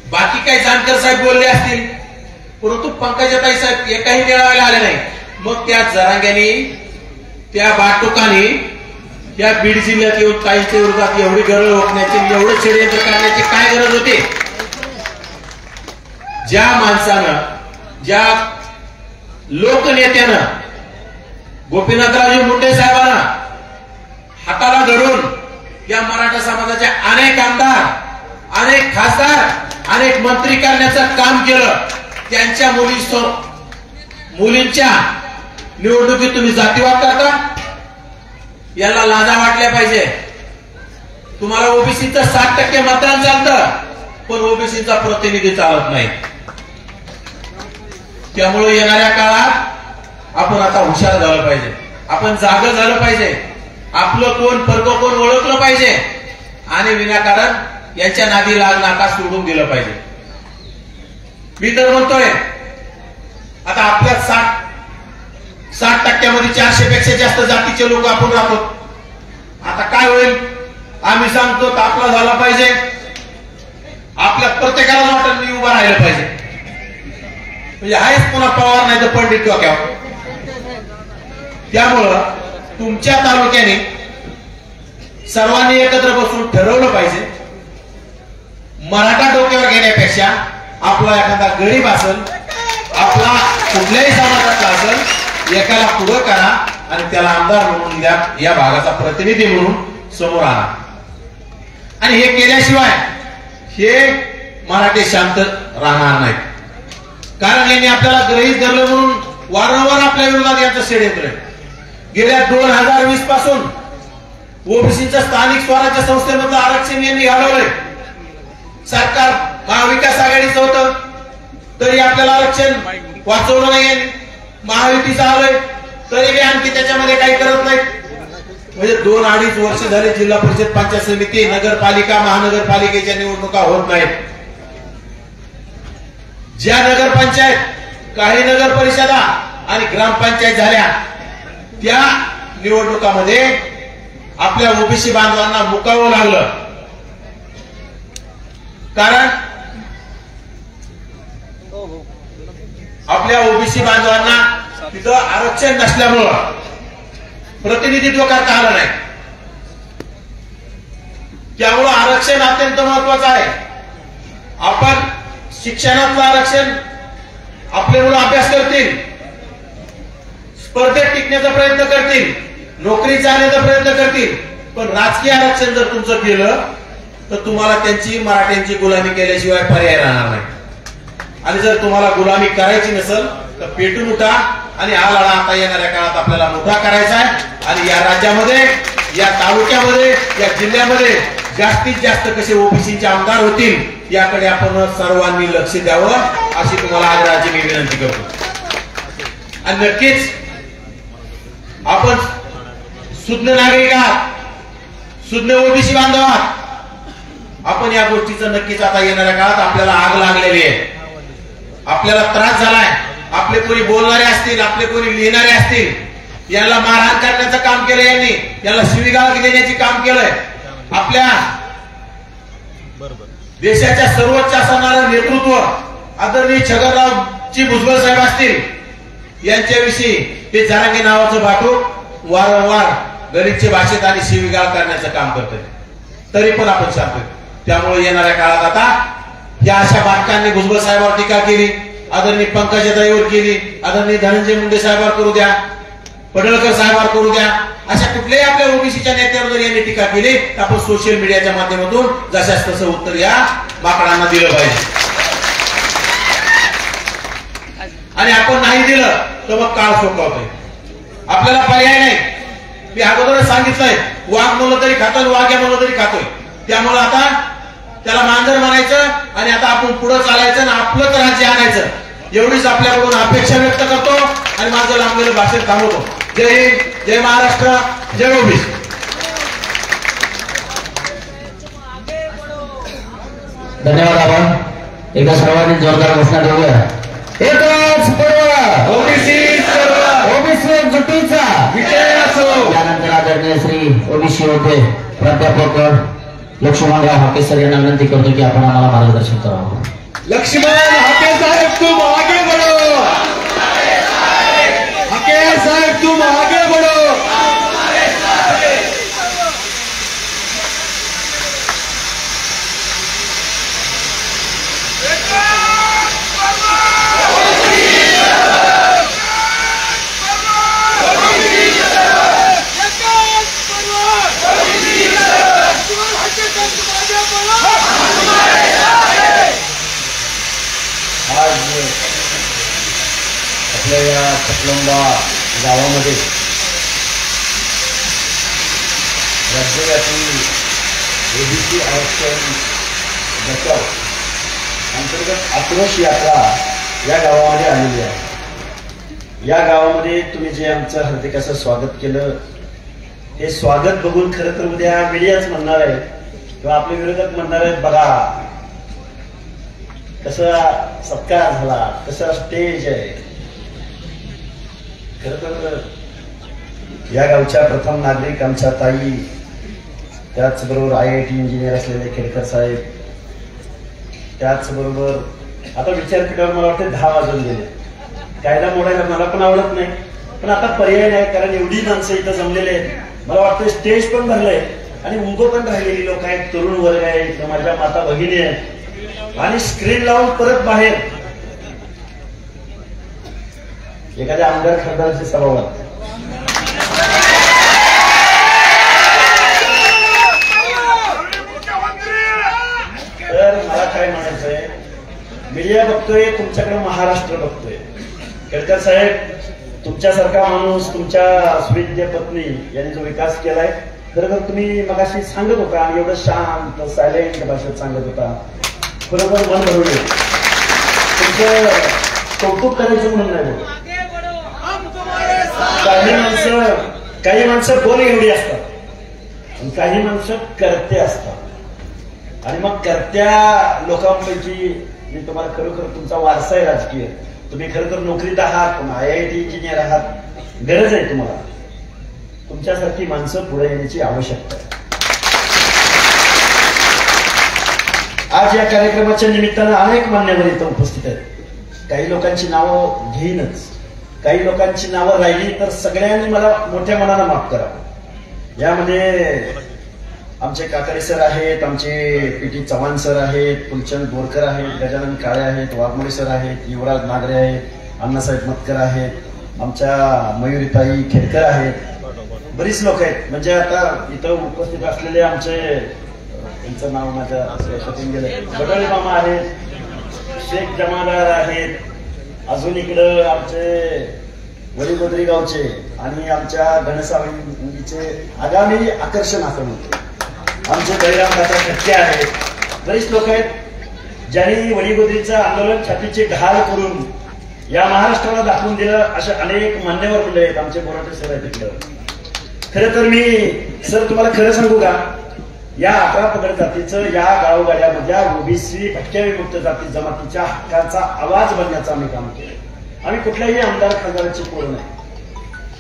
बाकी काही जानकर साहेब बोलले असतील, परंतु पंकजाताई साहेब एकाही मेळाव्याला आले नाही. मग त्या जरांग्यानी त्या बाटुकाने या बीड जिल्ह्यात येऊन ताईंच्या विरोधात एवढी गरज ओकण्याची, एवढं षडयंत्र करण्याची काय गरज होती? ज्या माणसानं, ज्या लोकनेत्यानं गोपीनाथरावजी मुंडे साहेबांना हाताला धरून या मराठा समाजाचे अनेक आमदार, अनेक खासदार, अनेक मंत्री करण्याचं काम केलं, त्यांच्या मुलींच्या निवडणुकीत तुम्ही जातीवाद करता? याला लाजा वाटल्या पाहिजे. तुम्हाला ओबीसीचं 60% मतदान चालतं पण ओबीसीचा प्रतिनिधी चालत नाही. त्यामुळे येणाऱ्या काळात आपण आता हुशार झालं पाहिजे, आपण जागं झालं पाहिजे, आपलं कोण परक कोण ओळखलं पाहिजे आणि विनाकारण यांच्या नादी लाग नाका सोडून दिलं पाहिजे. मी तर म्हणतोय आता आपल्या 60% 400 पेक्षा जास्त जातीचे लोक आपण राहतो. आता काय होईल? आम्ही सांगतो आपला झाला पाहिजे, आपल्या प्रत्येकाला वाटत मी उभा राहिलं पाहिजे. म्हणजे आहेच पुन्हा पवार नाही तर पंडित डोक्यावर. त्यामुळं तुमच्या तालुक्याने सर्वांनी एकत्र बसून ठरवलं पाहिजे, मराठा डोक्यावर घेण्यापेक्षा आपला एखादा गरीब असेल, आपला कुठल्याही समाजाचा असेल, एकाला पुढं करा आणि त्याला आमदार म्हणून द्या, या भागाचा प्रतिनिधी म्हणून समोर आणा. आणि हे केल्याशिवाय हे मराठी शांत राहणार नाहीत. कारण यांनी आपल्याला गृहीत धरलं म्हणून वारंवार आपल्या विरोधात यांचं षडयंत्र आहे. गेल्या 2020 पासून ओबीसीच्या स्थानिक स्वराज्य संस्थेमधलं आरक्षण यांनी घालवलंय. सरकार महाविकास आघाडीचं होतं तरी आपल्याला आरक्षण वाचवलं नाही. महायुतीचं आलंय तरी आणखी त्याच्यामध्ये काही करत नाही. म्हणजे 2-2.5 वर्ष झाले जिल्हा परिषद, पंचायत समिती, नगरपालिका, महानगरपालिकेच्या निवडणुका होत नाहीत. ज्या नगरपंचायत, काही नगर परिषदा आणि ग्रामपंचायत झाल्या त्या निवडणुकामध्ये आपल्या ओबीसी बांधवांना मुकावं लागलं. कारण आपल्या ओबीसी बांधवांना तिथं आरक्षण नसल्यामुळं प्रतिनिधित्व करता आलं नाही. त्यामुळं आरक्षण अत्यंत महत्वाचं आहे. आपण शिक्षणातलं आरक्षण, आपले मुलं अभ्यास करतील, स्पर्धेत टिकण्याचा प्रयत्न करतील, नोकरी जाण्याचा प्रयत्न करतील, पण राजकीय आरक्षण जर तुमचं केलं तर तुम्हाला त्यांची, मराठ्यांची गुलामी केल्याशिवाय पर्याय राहणार नाही. आणि जर तुम्हाला गुलामी करायची नसेल तर पेटून उठा आणि हा लढा आता येणाऱ्या काळात आपल्याला मोठा करायचा आहे. आणि या राज्यामध्ये, या तालुक्यामध्ये, या जिल्ह्यामध्ये जास्तीत जास्त कसे ओबीसीचे आमदार होतील याकडे आपण सर्वांनी लक्ष द्यावं अशी तुम्हाला आग्रहाची मी विनंती करतो. आणि नक्कीच आपण सुज्ञ नागरिक आहात, सुज्ञ ओबीसी बांधव आहात. आपण या गोष्टीचं नक्कीच आता येणाऱ्या काळात आपल्याला आग लागलेली आहे. आपल्याला त्रास झालाय, आपले कोणी बोलणारे असतील, आपले कोणी लिहिणारे असतील, यांना मारहाण करण्याचं काम केलं, यांनी याला शिवीगाळ देण्याचे काम केलंय. आपल्या देशाच्या सर्वोच्च असणारं नेतृत्व आदरणीय छगनरावजी भुजबळ साहेब असतील, यांच्याविषयी ते जरांगे नावाचं बाटू वारंवार गलिच्छ भाषेत आणि शिवीगाळ करण्याचं काम करतोय. तरी पण आपण शांत. त्यामुळे येणाऱ्या काळात आता या अशा बाटकांनी भुजबळ साहेबांवर टीका केली, आदरणीय पंकजाताईवर केली, आदरणीय धनंजय मुंडे साहेबांवर करू द्या, पडळकर साहेबांवर करू द्या, अशा कुठल्याही आपल्या ओबीसीच्या नेत्यावर जर यांनी टीका केली तर आपण सोशल मीडियाच्या माध्यमातून जशाच तसं उत्तर या माकडांना दिलं पाहिजे. आणि आपण नाही दिलं तर मग काळ सोपवतोय. आपल्याला पर्याय नाही. मी अगोदरच सांगितलंय, वाघ म्हणलं तरी खातोय, वाघ्या म्हणलं तरी खातोय. त्यामुळे आता त्याला मांजर म्हणायचं आणि आता आपण पुढे चालायचं आणि आपलंच राज्य आणायचं, एवढीच आपल्याकडून अपेक्षा व्यक्त करतो आणि माझं लांबलेलं भाषण थांबवतो. जय हिंद, जय महाराष्ट्र, जय ओबीसी. धन्यवाद. आपण एका सर्वांनी जोरदार घोषणा देऊया. एकच पर्व ओबीसी ओबीसी एकजुटीचा विजय असो. यानंतर आदरणीय श्री ओबीसी योद्धे प्राध्यापक लक्ष्मणराव हाके सर यांना विनंती करतो की आपण आम्हाला मार्गदर्शन करावं. लक्ष्मण हाके साहेब तुम आगे बढ़ो. हाके साहेब तुम आगे बढ़ो. आपल्या या चकलंबा गावामध्ये राज्यव्यापी ओबीसी आरक्षण बचाव अंतर्गत आक्रोश यात्रा या गावामध्ये आलेली आहे. या गावामध्ये तुम्ही जे आमचं हार्दिक असं स्वागत केलं, हे स्वागत बघून खरं तर उद्या मीडियाच म्हणणार आहे किंवा आपले विरोधक म्हणणार आहेत, बघा कसा सत्कार झाला, कसा स्टेज आहे. खर तर या गावच्या प्रथम नागरिक आमच्या ताई, त्याचबरोबर IIT इंजिनियर असलेले खेडकर साहेब, त्याचबरोबर आता विचारपीठावर मला वाटतं 10 वाजून गेले. कायदा मोडायला मला पण आवडत नाही, पण आता पर्याय नाही, कारण एवढी माणसं इथं जमलेले आहेत. मला वाटतं स्टेज पण भरलंय आणि उभं पण राहिलेली लोक आहेत, तरुण वर्ग आहे, माझ्या माता भगिनी आहेत, आणि स्क्रीन लावून परत बाहेर एखाद्या आमदार खासदाराची सभा होती. तर मला काय म्हणायचंय, मीडिया बघतोय, तुमच्याकडे महाराष्ट्र बघतोय. केळकर साहेब, तुमच्यासारखा माणूस, तुमच्या सुविद्य पत्नी यांनी जो विकास केलाय, खरं तर तुम्ही मगाशी सांगत होता आणि एवढं शांत सायलेंट भाषेत सांगत होता, बरोबर मन भरवले. तुमचं कौतुक करायचं म्हणून नाही बोल. काही माणसं बोल एवढी असतात आणि काही माणसं करते असतात. आणि मग करत्या लोकांपैकी मी तुम्हाला खरोखर तुमचा वारसा आहे राजकीय, तुम्ही खरं तर नोकरीत आहात, IIT इंजिनियर आहात, गरज आहे तुम्हाला. तुमच्यासारखी माणसं पुढे येण्याची आवश्यकता आहे. आज या कार्यक्रमाच्या निमित्तानं अनेक मान्यवर इथं उपस्थित आहेत. काही लोकांची नावं घेईनच, काही लोकांची नावं राहिली तर सगळ्यांनी मला मोठ्या मनानं माफ करा. यामध्ये आमचे काकडे सर आहेत, आमचे PT चव्हाण सर आहेत, फुलचंद बोरकर आहेत, गजानन काळे आहेत, वाघमोडे सर आहेत, युवराज नागरे आहेत, अण्णासाहेब मतकर आहेत, आमच्या मयुरीताई खेडकर आहेत, बरीच लोक आहेत. म्हणजे आता इथं उपस्थित असलेले आमचे, त्यांचं नाव माझ्या लक्षातून गेलं, बडोळे मामा आहेत, शेख जमादार आहेत, अजून इकडं आमचे वडीगोदरी गावचे आणि आमच्या गणेशावळीचे आगामी आकर्षण असं म्हणतो आमचे बळीराम दादा खटके आहेत. बरीच लोक आहेत ज्यांनी वडीगोदरीचं आंदोलन छातीचे घाल करून या महाराष्ट्राला दाखवून दिलं. अशा अनेक मान्यवर मुले आहेत. आमचे बोराटे सर आहेत तिकडं. खरं तर मी सर तुम्हाला खरं सांगू का, या 11 पगड जातीचं या गावगाड्यामधल्या ओबीसी भटक्या विमुक्त जाती जमातीच्या हक्काचा आवाज बनण्याचं आम्ही काम केलं. आम्ही कुठल्याही आमदार खासदाराची पोर नाही.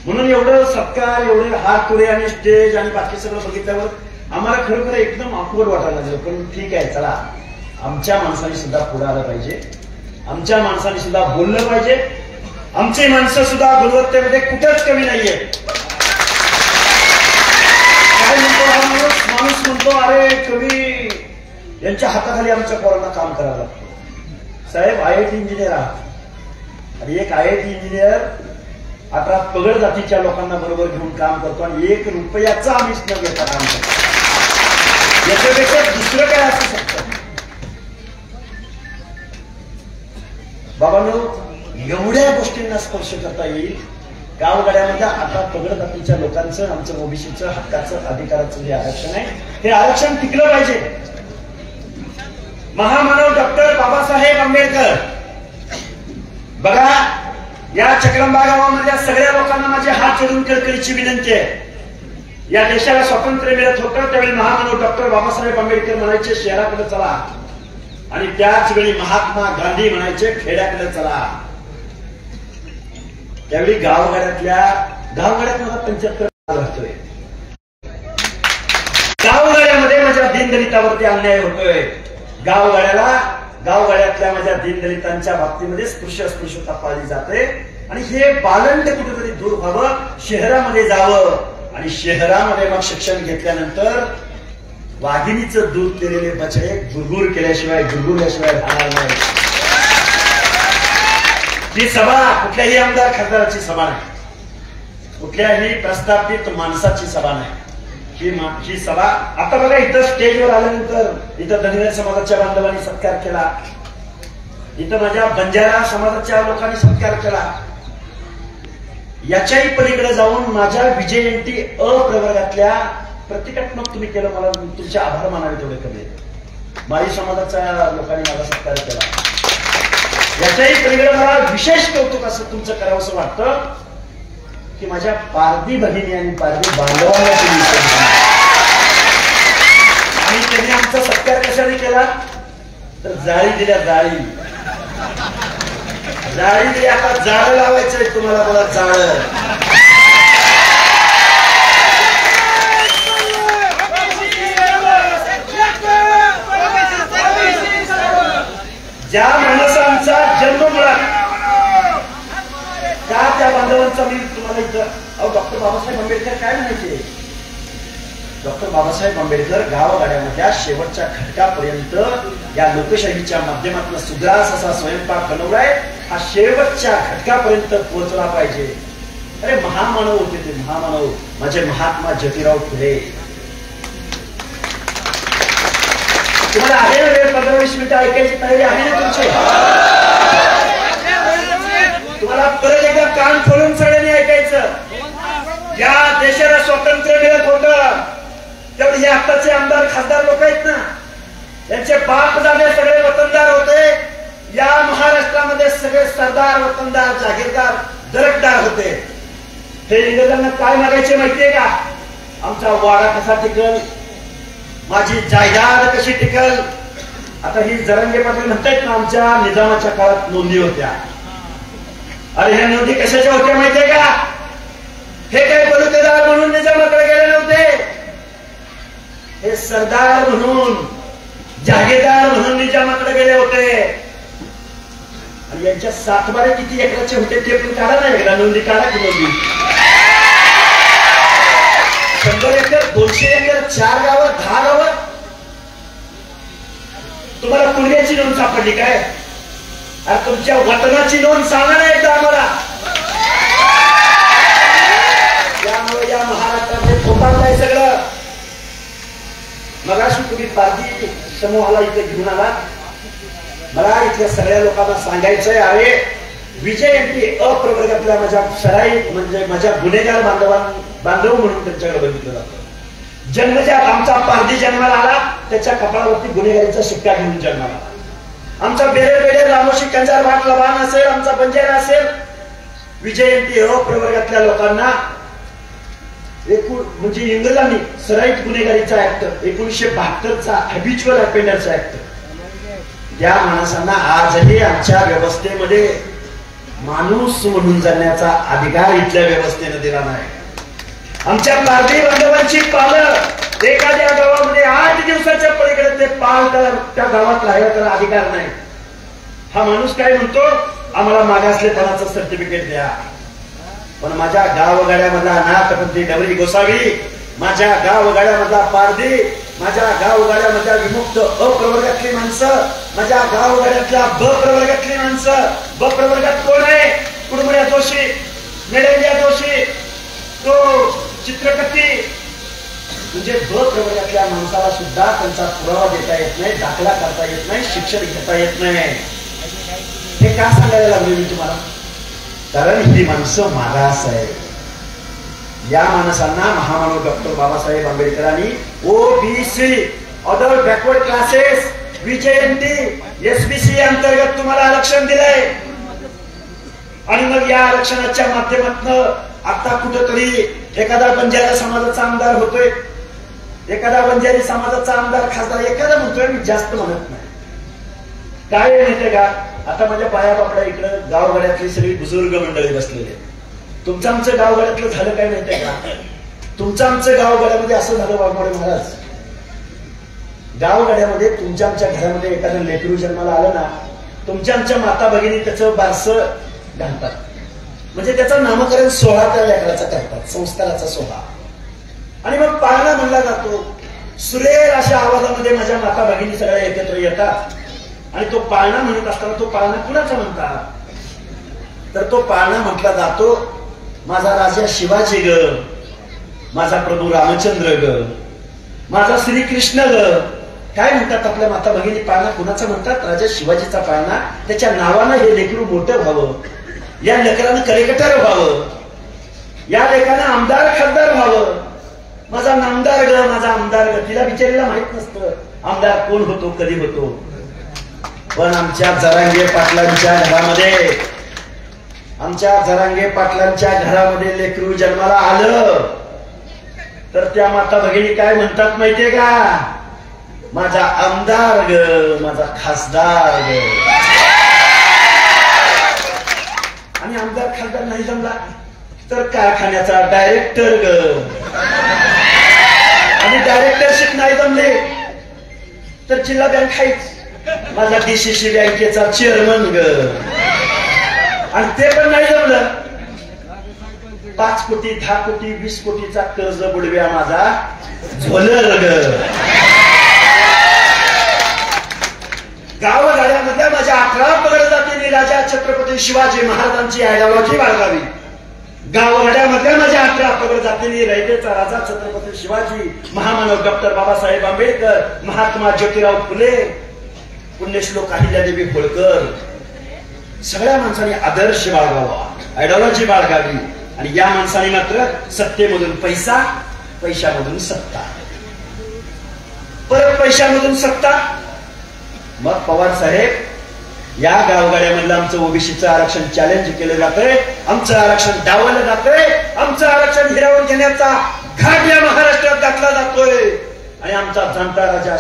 म्हणून एवढं सत्कार, एवढे हात तुरे आणि स्टेज आणि बाकी सगळं बघितल्यावर आम्हाला खरोखर एकदम ऑकवर्ड वाटायला लागलं. पण ठीक आहे, चला, आमच्या माणसाने सुद्धा पुढे आलं पाहिजे, आमच्या माणसाने सुद्धा बोललं पाहिजे. आमची माणसं सुद्धा गुणवत्तेमध्ये कुठेच कमी नाहीये. काय म्हणतो माणूस म्हणतो, अरे कवी यांच्या हाताखाली आमच्या पोरांना काम करावं लागतं. साहेब IIT इंजिनियर आहात आणि एक IIT इंजिनियर 11 पगड जातीच्या लोकांना बरोबर घेऊन काम करतो आणि 1 रुपयाचा आम्ही न घेता काम करतो. याच्यापेक्षा दुसरं काय असू शकतं? बाबांनो, एवढ्या गोष्टींना स्पर्श करता येईल. गावगाड्यामध्ये 11 पगड जातीच्या लोकांचं, आमचं ओबीसीचं हक्काचं अधिकाराचं जे आरक्षण आहे, हे आरक्षण टिकलं पाहिजे. महामानव डॉक्टर बाबासाहेब आंबेडकर, बघा, या चक्रंबा गावामधल्या सगळ्या लोकांना माझे हात जोडून कळकळीची विनंती आहे. या देशाला स्वातंत्र्य मिळत होतं त्यावेळी महामानव डॉक्टर बाबासाहेब आंबेडकर म्हणायचे शहराकडे चला, आणि त्याच वेळी महात्मा गांधी म्हणायचे खेड्याकडे चला. त्यावेळी गावगाड्यात मला 75 राहतोय. गावगाड्यामध्ये माझ्या दीनदलितावरती अन्याय होतोय. गावगाड्यातल्या माझ्या दीनदलितांच्या बाबतीमध्ये स्पृश्यता पाळली जाते आणि हे बालंट कुठेतरी दूर व्हावं, शहरामध्ये जावं आणि शहरामध्ये मग शिक्षण घेतल्यानंतर वाघिणीचं दूध केलेले बछडे गुरगुरल्याशिवाय राहणार नाही. ही सभा कुठल्याही आमदार खासदाराची सभा नाही, कुठल्याही प्रस्थापित माणसाची सभा नाही. ही सभा आता बघा, इथं स्टेजवर आल्यानंतर इथं धनगर समाजाच्या बांधवांनी सत्कार केला, इथं माझ्या बंजारा समाजाच्या लोकांनी सत्कार केला. याच्याही पलीकडे जाऊन माझ्या विजयंती अप्रवर्गातल्या प्रतिकात्मक तुम्ही केलं, मला तुमचे आभार मानावे तेवढे कमी. माळी समाजाच्या लोकांनी मला सत्कार केला. याच्याही पलीकडे मला विशेष कौतुक असं तुमचं करावं असं वाटतं की माझ्या पारधी भगिनी आणि पारधी बांधवांना आणि त्यांनी आमचा सत्कार कशाने केला तर जाळी दिल्या. जाळी दिली. आता जाळं लावायचंय तुम्हाला, मला जाळं. ज्या माणसांचा जन्म मुळात त्या बांधवांचा मी तुम्हाला इथं डॉक्टर बाबासाहेब आंबेडकर काय म्हणायचे? डॉक्टर बाबासाहेब आंबेडकर गावगाड्यामधल्या शेवटच्या घटकापर्यंत या लोकशाहीच्या माध्यमातून सुग्रास असा स्वयंपाक बनवलाय, हा शेवटच्या घटकापर्यंत पोहोचला पाहिजे. अरे महामानव होते ते, महामानव माझे महात्मा ज्योतिराव फुले. तुम्हाला आहे ना वेळ 15-20 मिनिटं ऐकायची तयारी आहे ना तुमची? तुम्हाला परत एकदा कान खोलून सगळ्यांनी ऐकायचं. या देशाला स्वातंत्र्य मिळत होतं तेवढे हे आताचे आमदार खासदार लोक आहेत ना, त्यांचे बाप जाणे सगळे वतनदार होते. या महाराष्ट्रामध्ये सगळे सरदार, वतनदार, जागीरदार, दरकदार होते. हे इंग्रजांना काय मागायचे माहितीये का? आमचा वाडा कसा टिकल, माझी जायदाद कशी टिकल. आता ही जरांगे पाटील म्हणतायत ना, आमच्या निजामाच्या काळात नोंदी होत्या. अरे ह्या नोंदी कशाच्या होत्या माहितीये का? हे काही बलुतेदार म्हणून निजामाकडे गेले नव्हते, हे सरदार म्हणून, जागीरदार म्हणून निजामाकडे गेले होते. आणि यांच्या 7 किती एकराचे होते ते पण काढा ना, एकदा नोंदी काढा की नोंदी. 100 एकर, 200 एकर, 4 गावं, 10 गावं. तुम्हाला पुण्याची नोंद सापडली काय? तुमच्या वतनाची नोंद सांगा ना एकदा आम्हाला. त्यामुळे या महाराष्ट्रामध्ये थोपाळलंय सगळं. मगाशी तुम्ही पारधी समूहाला इथे घेऊन आला, मला इथल्या सगळ्या लोकांना सांगायचंय, अरे विजयंती अप्रवर्गातल्या माझ्या सराई म्हणजे माझ्या गुन्हेगार बांधव म्हणून त्यांच्याकडे बघितलं जातं. जन्मजात आमचा पारधी जन्माला आला, त्याच्या कपाळावरती गुन्हेगारीचा शिक्का घेऊन जन्माला आला. आमचा बेरे रामोशी कंजार भाट लवान असेल, आमचा बंजारा असेल, विजयंती अप्रवर्गातल्या लोकांना म्हणजे इंग्रजांनी सराईत गुन्हेगारीचा ऍक्ट 1972चा हॅबिच्युअल अफेंडरचा ऍक्ट, त्या माणसांना आजही आमच्या व्यवस्थेमध्ये माणूस म्हणून जगण्याचा अधिकार इथल्या व्यवस्थेनं दिला नाही. आमच्या पारधी बांधवांची पालं एखाद्या गावामध्ये 8 दिवसाच्या पलीकडे ते पाल त्या गावात राहायला त्याला अधिकार नाही. हा माणूस काय म्हणतो, आम्हाला मागासलेपणाचं सर्टिफिकेट द्या. पण माझ्या गावगाड्यामधला अनाथपंथी डवरी गोसावी, माझ्या गावगाड्यामधला पारधी, माझ्या गावगाड्यामधल्या विमुक्त अप्रवर्गातली माणसं, माझ्या गावगाड्यातल्या ब प्रवर्गातली माणसं. ब प्रवर्गात कोण आहे? कुडमुड्या जोशी, मेडेलिया जोशी, तो चित्रकथी. म्हणजे ब प्रवर्गातल्या माणसाला सुद्धा त्यांचा पुरावा देता येत नाही, दाखला करता येत नाही, शिक्षण घेता येत नाही. हे का सांगायला लागले मी तुम्हाला? कारण ही माणसं मागास आहे. या माणसांना महामानव डॉक्टर बाबासाहेब आंबेडकरांनी ओबीसी, अदर बॅकवर्ड क्लासेस, विजयंती, एसबीसी अंतर्गत तुम्हाला आरक्षण दिलंय. आणि मग या आरक्षणाच्या माध्यमातून आता कुठेतरी एखादा बंजारा समाजाचा आमदार होतोय, एखादा बंजारी समाजाचा आमदार खासदार, एखादा म्हणतोय, मी जास्त म्हणत नाही. काय माहितीये का, आता माझ्या पाया बापड्या इकडं गावगाड्यातली सगळी बुजुर्ग मंडळी बसलेली. तुमचं आमचं गावगाड्यातलं झालं काय माहितीये का? तुमचं आमचं गावगाड्यामध्ये असं झालं वाघमोडे महाराज, गावगाड्यामध्ये तुमच्या आमच्या घरामध्ये एखादं लेकरू जन्माला आलं ना, तुमच्या आमच्या माता भगिनी त्याचं बारसं घालतात. म्हणजे त्याचं नामकरण सोहळा त्या लेकराचा करतात, संस्काराचा सोहळा. आणि मग पाळणा म्हणला जातो. सुरेल अशा आवाजामध्ये माझ्या माता भगिनी सगळ्या एकत्र येतात. आणि तो पाळणा म्हणत असताना तो पाळणा कुणाचा म्हणतात? तर तो पाळणा म्हटला जातो, माझा राजा शिवाजी ग, माझा प्रभू रामचंद्र ग, माझा श्रीकृष्ण ग. काय म्हणतात आपल्या माता भगिनी? पाळणा कुणाचा म्हणतात? राजा शिवाजीचा पाळणा. त्याच्या नावानं हे लेकरू मोठं व्हावं, या लेकरानं कलेकटर व्हावं, या लेकरानं आमदार खासदार व्हावं. माझा नामदार ग, माझा आमदार ग. तिला बिचारीला माहित नसतं आमदार कोण होतो, कधी होतो. पण आमच्या जरांगे पाटलांच्या घरामध्ये, आमच्या जरांगे पाटलांच्या घरामध्ये लेकरू जन्माला आलं तर त्या माता भगिनी काय म्हणतात माहितीये का? माझा आमदार ग, माझा खासदार ग. आणि आमदार खासदार नाही जमला तर कारखान्याचा डायरेक्टर ग. आणि डायरेक्टरशिप नाही जमले तर जिल्हा बँक आहेच, माझा डीसीसी बँकेचा चेअरमन ग. आणि ते पण नाही जमलं, 5 कोटी 10 कोटी 20 कोटीचा कर्ज बुडव्या माझा झोलर ग. गावगाड्यामधल्या माझ्या 11 पगड जातीने राजा छत्रपती शिवाजी महाराजांची आयडिओलॉजी बाळगावी. गावगाड्यामधल्या माझ्या 11 पगड जातीने रयतेचा राजा छत्रपती शिवाजी, महामानव डॉक्टर बाबासाहेब आंबेडकर, महात्मा ज्योतिराव फुले, पुण्यश्लोक अहिल्यादेवी होळकर, सगळ्या माणसांनी आदर्श बाळगावा, आयडिओलॉजी बाळगावी. आणि या माणसाने मात्र सत्तेमधून पैसा, पैशामधून सत्ता, परत पैशामधून सत्ता. मग पवार साहेब, या गावगाड्यामधलं आमचं ओबीसीचं आरक्षण चॅलेंज केलं जातंय, आमचं आरक्षण डावलं जातंय, आमचं आरक्षण हिरावून घेण्याचा घाट या महाराष्ट्रात घातला जातोय. आणि आमचा जाणता राजा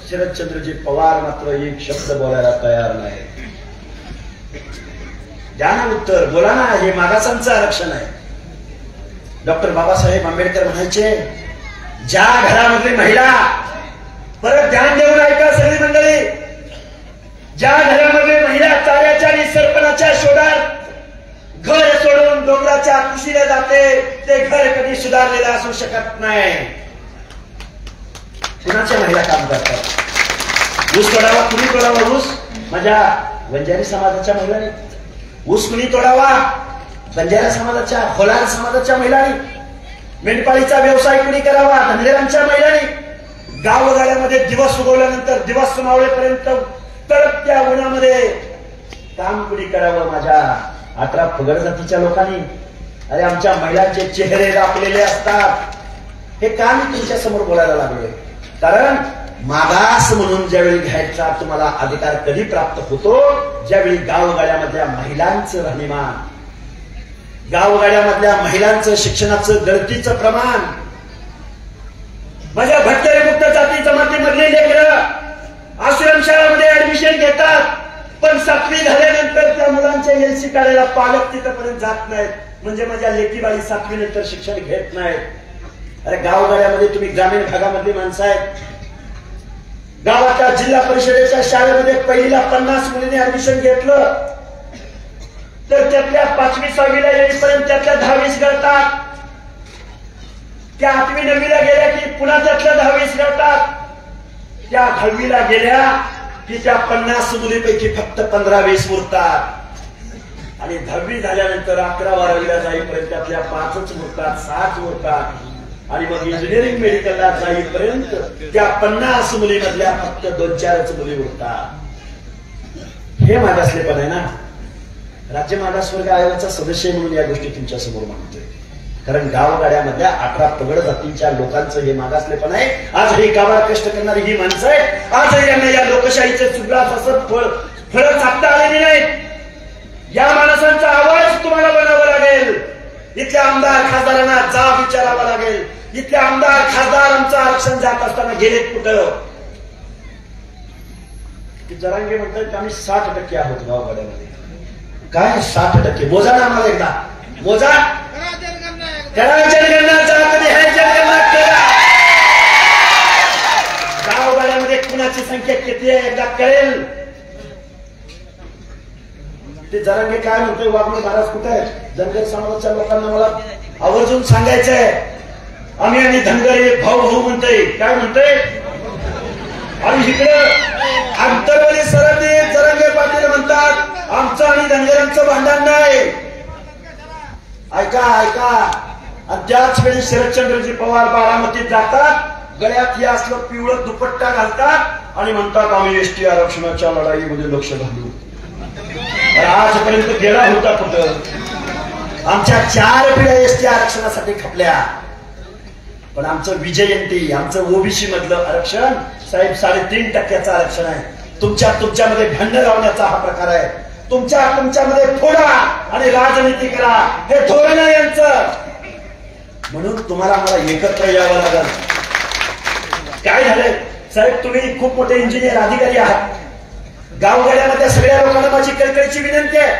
शरदचंद्रजी पवार मात्र एक शब्द बोलायला तयार नाही. द्या ना उत्तर, बोला ना, हे मागासांचं आरक्षण आहे. डॉक्टर बाबासाहेब आंबेडकर म्हणायचे, ज्या घरामधली महिला, परत ध्यान देऊन ऐका सगळी मंडळी, ज्या घरामध्ये महिला चाऱ्याच्या आणि सरपणाच्या शोधात घर सोडून डोंगराच्या कुशीला जाते, ते घर कधी सुधारलेलं असू शकत नाही. कुणाच्या महिला काम करतात? ऊस तोडावा कुणी तोडावा? ऊस माझ्या बंजारी समाजाच्या महिलांनी. ऊस कुणी तोडावा? बंजारा समाजाच्या, होलार समाजाच्या महिलांनी. मेंढपाळीचा व्यवसाय कुणी करावा? धनगरांच्या महिलांनी. गावगाड्यामध्ये दिवस उगवल्यानंतर दिवस मावळेपर्यंत तडकत्या उन्हामध्ये काम कुणी करावं? माझ्या 18 पगड जातीच्या लोकांनी. अरे आमच्या महिलांचे चेहरे रापलेले असतात. हे का मी तुमच्या समोर बोलायला लागलोय? कारण मागास म्हणून ज्यावेळी घ्यायचा तुम्हाला अधिकार कधी प्राप्त होतो? ज्यावेळी गावगाड्यामधल्या महिलांचं राहणीमान, गावगाड्यामधल्या महिलांचं शिक्षणाचं गळतीचं प्रमाण, माझ्या भटकरी मुक्त जाती जमातीमधले लेकरं आश्रमशाळामध्ये ऍडमिशन घेतात, पण 7वी झाल्यानंतर त्या मुलांच्या एलसी काढायला पालक तिथपर्यंत जात नाहीत, म्हणजे माझ्या लेकीबाळी 7वी नंतर शिक्षण घेत नाहीत. अरे गावगाड्यामध्ये तुम्ही ग्रामीण भागामधली माणसं आहेत. गावाच्या जिल्हा परिषदेच्या शाळेमध्ये पहिलीला 50 मुलींनी ऍडमिशन घेतलं तर त्यातल्या 5वी 6वीला येईपर्यंत त्यातल्या 10-20 गळतात. त्या 8वी 9वीला गेल्या की पुन्हा त्यातल्या 10-20 गळतात. त्या 10वीला गेल्या की त्या 50 मुलीपैकी फक्त 15-20 उरतात. आणि 10वी झाल्यानंतर 11-12वीला जाईपर्यंत त्यातल्या 5च उरतात, 6च उरतात. आणि मग इंजिनिअरिंग मेडिकलला जाईपर्यंत त्या 50 मुलीमधल्या फक्त 2-4च मुली उरतात. हे मागासलेपण आहे ना. राज्य मागासवर्ग आयोगाचा सदस्य म्हणून या गोष्टी तुमच्या समोर मांडतोय. कारण गावगाड्यामधल्या 18 पगड जातींच्या लोकांचं हे मागासलेपण आहे. आजही गावात कष्ट करणारी ही माणसं आहेत. आजही यांना या लोकशाहीचे सुग्रास असं फळं चाकता आलेली नाहीत. या माणसांचा आवाज तुम्हाला बनावा लागेल. इथल्या आमदार खासदारांना जाब विचारावा लागेल. इथले आमदार खासदार आमचं आरक्षण जात असताना गेलेत कुठं? जरांगे म्हणतात आम्ही 60% आहोत गावगाड्यामध्ये. काय 60%? मोजा ना आम्हाला एकदा, मोजा. करा जनगणना, जनगणना करा. गावगाड्यामध्ये कुणाची संख्या किती आहे एकदा कळेल. ते जरांगे काय म्हणतोय, वाघमोड महाराज कुठे आहे? धनगर समाजाच्या लोकांना मला आवर्जून सांगायचंय, आम्ही आणि धनगर एक भाऊ भाऊ म्हणतोय. काय म्हणतोय? आणि इकडं आंतरवाली सरहद्दी जरांगे पाटील म्हणतात आमचं आणि धनगरांचं भांडण नाही. ऐका ऐका. आणि त्याच वेळी शरदचंद्रजी पवार बारामतीत जातात, गळ्यात हे असलं पिवळं दुपट्टा घालतात आणि म्हणतात आम्ही एसटी आरक्षणाच्या लढाईमध्ये लक्ष घालू. आजपर्यंत गेला होता कुठं? आमच्या 4 पिढ्या एसटी आरक्षणासाठी खपल्या, पण आमचं विजयंती, आमचं ओबीसी मधलं आरक्षण साहेब 3.5% आरक्षण आहे. तुमच्यामध्ये भांडण लावण्याचा हा प्रकार आहे. तुमच्यामध्ये फोडा आणि राजनीती करा, हे धोरण आहे यांचं. म्हणून तुम्हाला मला एकत्र यावं लागेल. काय झालंय साहेब, तुम्ही खूप मोठे इंजिनियर अधिकारी आहात. गावगाड्यामध्ये सगळ्या लोकांना माझी कळकळीची विनंती आहे.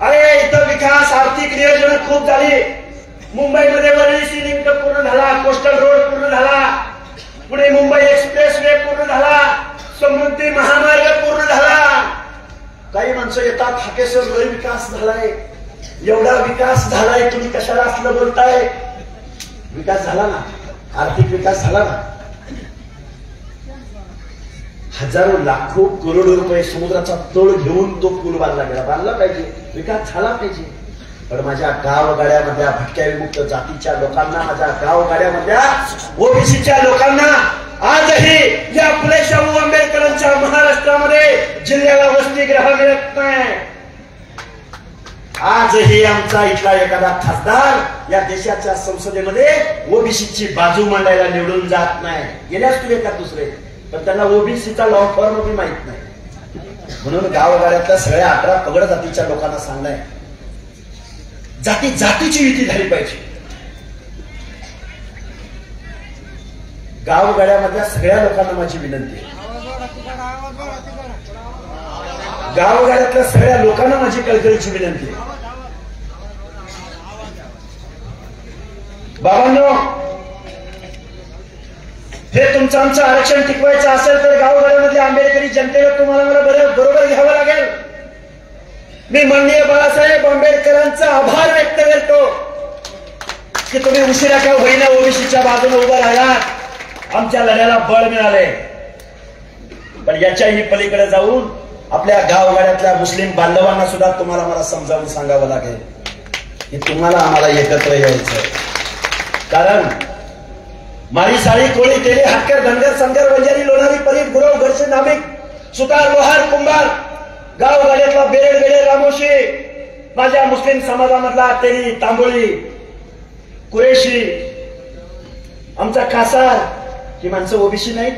अरे इथं विकास, आर्थिक नियोजन खूप झाली. मुंबईमध्ये वरळी सी लिंक पूर्ण झाला, कोस्टल रोड पूर्ण झाला, पुणे मुंबई एक्सप्रेस वे पूर्ण झाला, समृद्धी महामार्ग पूर्ण झाला. काही माणसं येतात हाकेसर लय विकास झालाय, एवढा विकास झालाय, तुम्ही कशाला असलं बोलताय? विकास झाला ना, आर्थिक विकास झाला ना. हजारो लाखो करोडो रुपये समुद्राचा तळ घेऊन तो पूल बांधला गेला. बांधला पाहिजे, विकास झाला पाहिजे. पण माझ्या गावगाड्यामधल्या भटक्या विमुक्त जातीच्या लोकांना, माझ्या गावगाड्यामधल्या ओबीसीच्या लोकांना आजही या फुले शाहू आंबेडकरांच्या महाराष्ट्रामध्ये जिल्ह्याला वसतिगृह मिळत नाही. आजही आमचा इथला एखादा खासदार या देशाच्या संसदेमध्ये ओबीसीची बाजू मांडायला निवडून जात नाही. गेल्यास तुले का दुसरे, पण त्यांना ओबीसीचा लॉ फॉर्म बी माहित नाही. म्हणून गावगाड्यातल्या सगळ्या 18 पगड जातीच्या लोकांना सांगलाय, जातीची युती झाली पाहिजे. गावगाड्यामधल्या सगळ्या लोकांना माझी विनंती आहे, गावगाड्यातल्या सगळ्या लोकांना माझी कळकळीची विनंती आहे. बाबांनो, हे तुमचं आमचं आरक्षण टिकवायचं असेल तर गावगाड्यामध्ये आंबेडकरी जनतेला तुम्हाला मला बरोबर घ्यावं लागेल. मी माननीय बाळासाहेब आंबेडकरांचा आभार व्यक्त करतो की तुम्ही उशिरा का होईना ओबीसीच्या बाजूने उभं राहिलात, आमच्या लढ्याला बळ मिळाले. पण याच्याही पलीकडे जाऊन आपल्या गावगाड्यातल्या मुस्लिम बांधवांना सुद्धा तुम्हाला मला समजावून सांगावं लागेल की तुम्हाला आम्हाला एकत्र यायचं. कारण माळी साळी कोळी तेली हातकर धनगर संगर वंजारी लोणारी परीत गुरव घरचे नाभिक सुतार लोहार कुंभार गावगाड्यातला बेरेड बेडे रामोशी, माझ्या मुस्लिम समाजामधला तेली तांबोळी कुरेशी, आमचा कासार, ही माणसं ओबीसी नाहीत.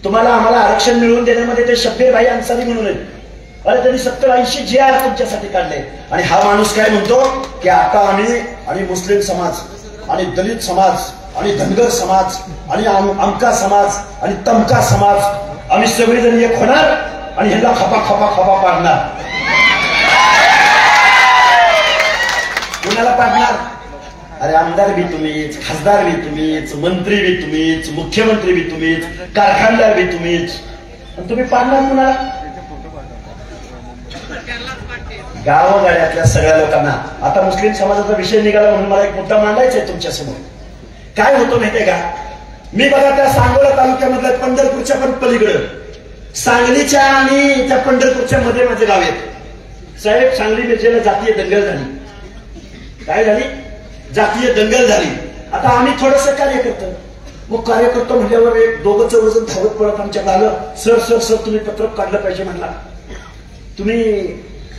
तुम्हाला आम्हाला आरक्षण मिळवून देण्यामध्ये ते शब्बीर भाई अन्सारी म्हणून आहेत. अरे त्यांनी 70-80 GR तुमच्यासाठी काढले. आणि हा माणूस काय म्हणतो की आता आम्ही आणि मुस्लिम समाज आणि दलित समाज आणि धनगर समाज आणि अमका समाज आणि तमका समाज आम्ही सगळेजण एक होणार आणि ह्यांना खपा पाडणार. कोणाला पाडणार? अरे आमदार बी तुम्हीच, खासदार बी तुम्हीच, मंत्री बी तुम्हीच, मुख्यमंत्री बी तुम्हीच, कारखानदार बी तुम्हीच, आणि तुम्ही पाडणार कुणाला? गावागाड्यातल्या सगळ्या लोकांना. आता मुस्लिम समाजाचा विषय निघाला म्हणून मला एक मुद्दा मांडायचा आहे तुमच्या समोर. काय होतं माहितीये का, मी बघा त्या सांगोला तालुक्यामधल्या पंढरपूरच्या पण पलीकडं सांगलीच्या आणि त्या पंढरपूरच्या मध्ये माझे गाव येत. साहेब, सांगली मिरजेला जातीय दंगल झाली. काय झाली? जातीय दंगल झाली. आता आम्ही थोडस कार्य करतो. मग कार्यकर्ता म्हटल्यावर एक दोघंच वजन धावत पडत आमच्यात आलं. सर तुम्ही पत्रक काढलं पाहिजे म्हणला. तुम्ही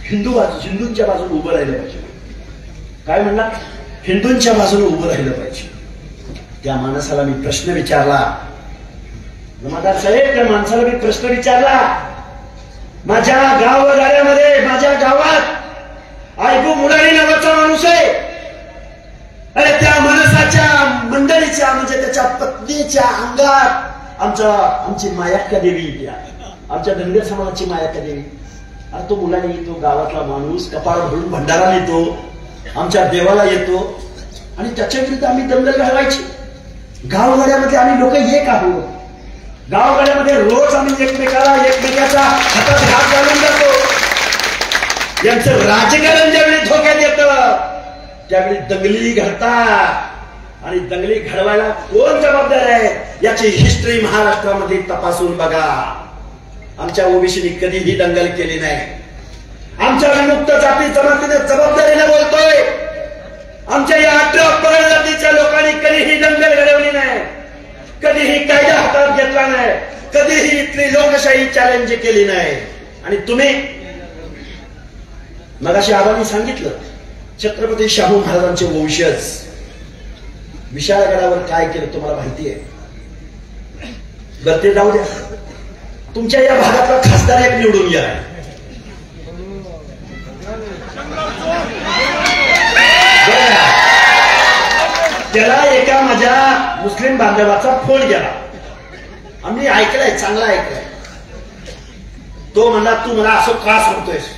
हिंदूंच्या बाजूने उभं राहिलं पाहिजे. काय म्हणला? हिंदूंच्या बाजूने उभं राहिलं पाहिजे. त्या माणसाला मी प्रश्न विचारला. जमादार साहेब, त्या माणसाला मी प्रश्न विचारला. माझ्या गावगाड्यामध्ये, माझ्या गावात आयबू मुरारी नावाचा माणूस आहे. अरे त्या माणसाच्या मंडळीच्या म्हणजे त्याच्या पत्नीच्या अंगात आमची मायाक्का देवी येते. आमच्या धनगर समाजाची मायाक्का देवी. अरे तो मुलाने येतो, गावातला माणूस कपाळ भरून भंडारा येतो, आमच्या देवाला येतो आणि त्याच्या विरुद्ध आम्ही दंगल घालवायची. गावगाड्यामध्ये आम्ही लोक एक आहोत. गावगाड्यामध्ये रोज आम्ही एकमेकाच्या हातात हात घालून जातो. यांचं राजकारण ज्यावेळी धोक्यात येतं त्यावेळी दंगली घडतात. आणि दंगली घडवायला कोण जबाबदार आहे याची हिस्ट्री महाराष्ट्रामध्ये तपासून बघा. आमच्या ओबीसीने कधीही दंगल केली नाही. आमच्या विमुक्त जाती जमातीने जबाबदारीने बोलतोय. आमच्या या 18 पगड जातीच्या लोकांनी कधीही दंगल घडवली नाही, कधीही कायदा हातात घेतला नाही, कधीही इथली लोकशाही चॅलेंज केली नाही. आणि तुम्ही मगाशी आबांनी सांगितलं, छत्रपती शाहू महाराजांचे वंशज विशाळगडावर काय केलं तुम्हाला माहिती आहे. बरं ते जाऊ द्या. तुमच्या या भागातला खासदार एक निवडून घ्या. त्याला एका माझ्या मुस्लिम बांधवाचा फोन गेला. आम्ही ऐकलंय, चांगला ऐकलंय. तो म्हणला तू मला असं का सांगतोयस.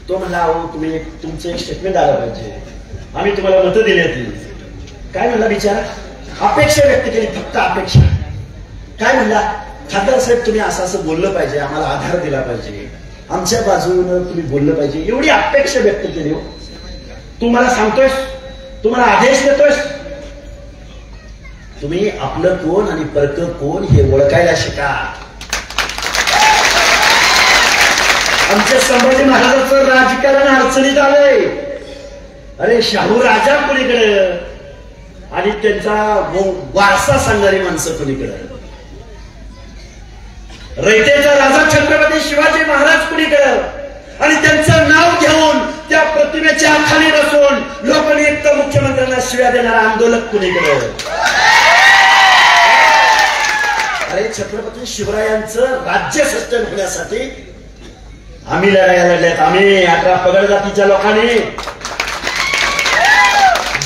तो म्हणला अहो तुम्ही तुमचं एक स्टेटमेंट आलं पाहिजे, आम्ही तुम्हाला मतं दिली होती. काय म्हणला बिचारा? अपेक्षा व्यक्त केली, फक्त अपेक्षा. काय म्हणला? खासदार साहेब तुम्ही असं बोललं पाहिजे, आम्हाला आधार दिला पाहिजे, आमच्या बाजूनं तुम्ही बोललं पाहिजे, एवढी अपेक्षा व्यक्त केली. हो तू मला सांगतोयस, तुम्हाला आदेश देतोयस. तुम्ही आपलं कोण आणि परक कोण हे ओळखायला शिका. आमच्या संभाजी महाराजांचं राजकारण अडचणीत आलंय. अरे शाहू राजा कुणीकडे आणि त्यांचा वारसा सांगणारी माणसं कुणीकडे. रयतेचा राजा छत्रपती शिवाजी महाराज कुणीकडे आणि त्यांचं नाव घेऊन त्या प्रतिमेच्या खाली बसून लोकनियुक्त मुख्यमंत्र्यांना शिव्या देणारा आंदोलक कुणीकडे. अरे छत्रपती शिवरायांचं राज्य सस्टेन होण्यासाठी आम्ही लढायला लढल्यात. आम्ही 18 पगड जातीच्या लोकांनी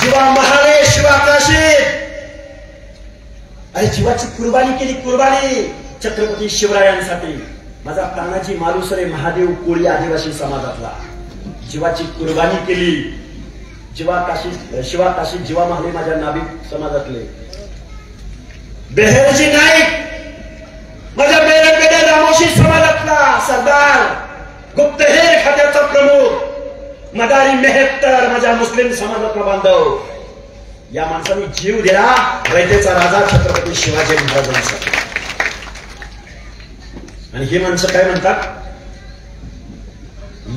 जीवा महाले शिवाकाशीत अरे जीवाची कुर्बानी केली. कुर्बानी छत्रपती शिवरायांसाठी. माझा तानाजी मालुसरे महादेव कोळी आदिवासी समाजातला जीवाची कुर्बानी केली. शिवाकाशी जीवा महाले माझ्या नाभिक समाजातले. बेहेरजी नाईक माझ्या बेरपेड्या रामोशी समाजातला सरदार. गुप्तहेर खात्याचा प्रमुख मदारी मेहत्तर माझ्या मुस्लिम समाजातला बांधव. या माणसाने जीव दिला रयतेचा राजा छत्रपती शिवाजी महाराजांसाठी. आणि ही माणसं काय म्हणतात,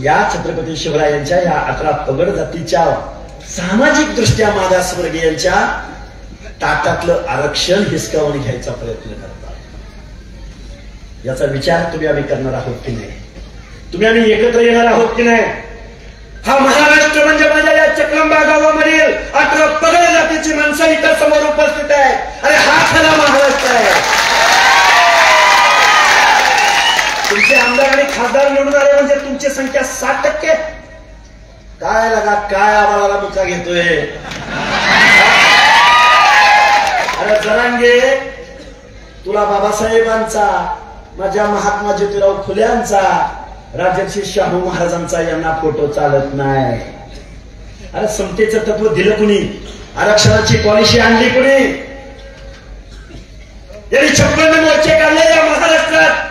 या छत्रपती शिवरायांच्या या 18 पगड जातीच्या सामाजिक दृष्ट्या मागासवर्गीयांच्या ताटातलं आरक्षण हिसकावून घ्यायचा प्रयत्न करतात. याचा विचार तुम्ही आम्ही करणार आहोत की नाही, तुम्ही आम्ही एकत्र येणार आहोत की नाही. हा महाराष्ट्र म्हणजे माझ्या या चकलंबा गावामधील 18 पगड जातीची माणसं इतर समोर उपस्थित आहे. अरे हा खरा महाराष्ट्र आहे. तुमचे आमदार आणि खासदार निवडून लोकसंख्या 60%. काय लगा काय आम्हाला मुका घेतोय. अरे जरांगे, तुला बाबासाहेबांचा, माझ्या महात्मा ज्योतिराव फुल्यांचा, राजर्षी शाहू महाराजांचा यांना फोटो चालत नाही. अरे समतेचं तत्व दिलं कुणी? आरक्षणाची पॉलिसी आणली कुणी? यांनी 56 मोर्चे काढले या महाराष्ट्रात.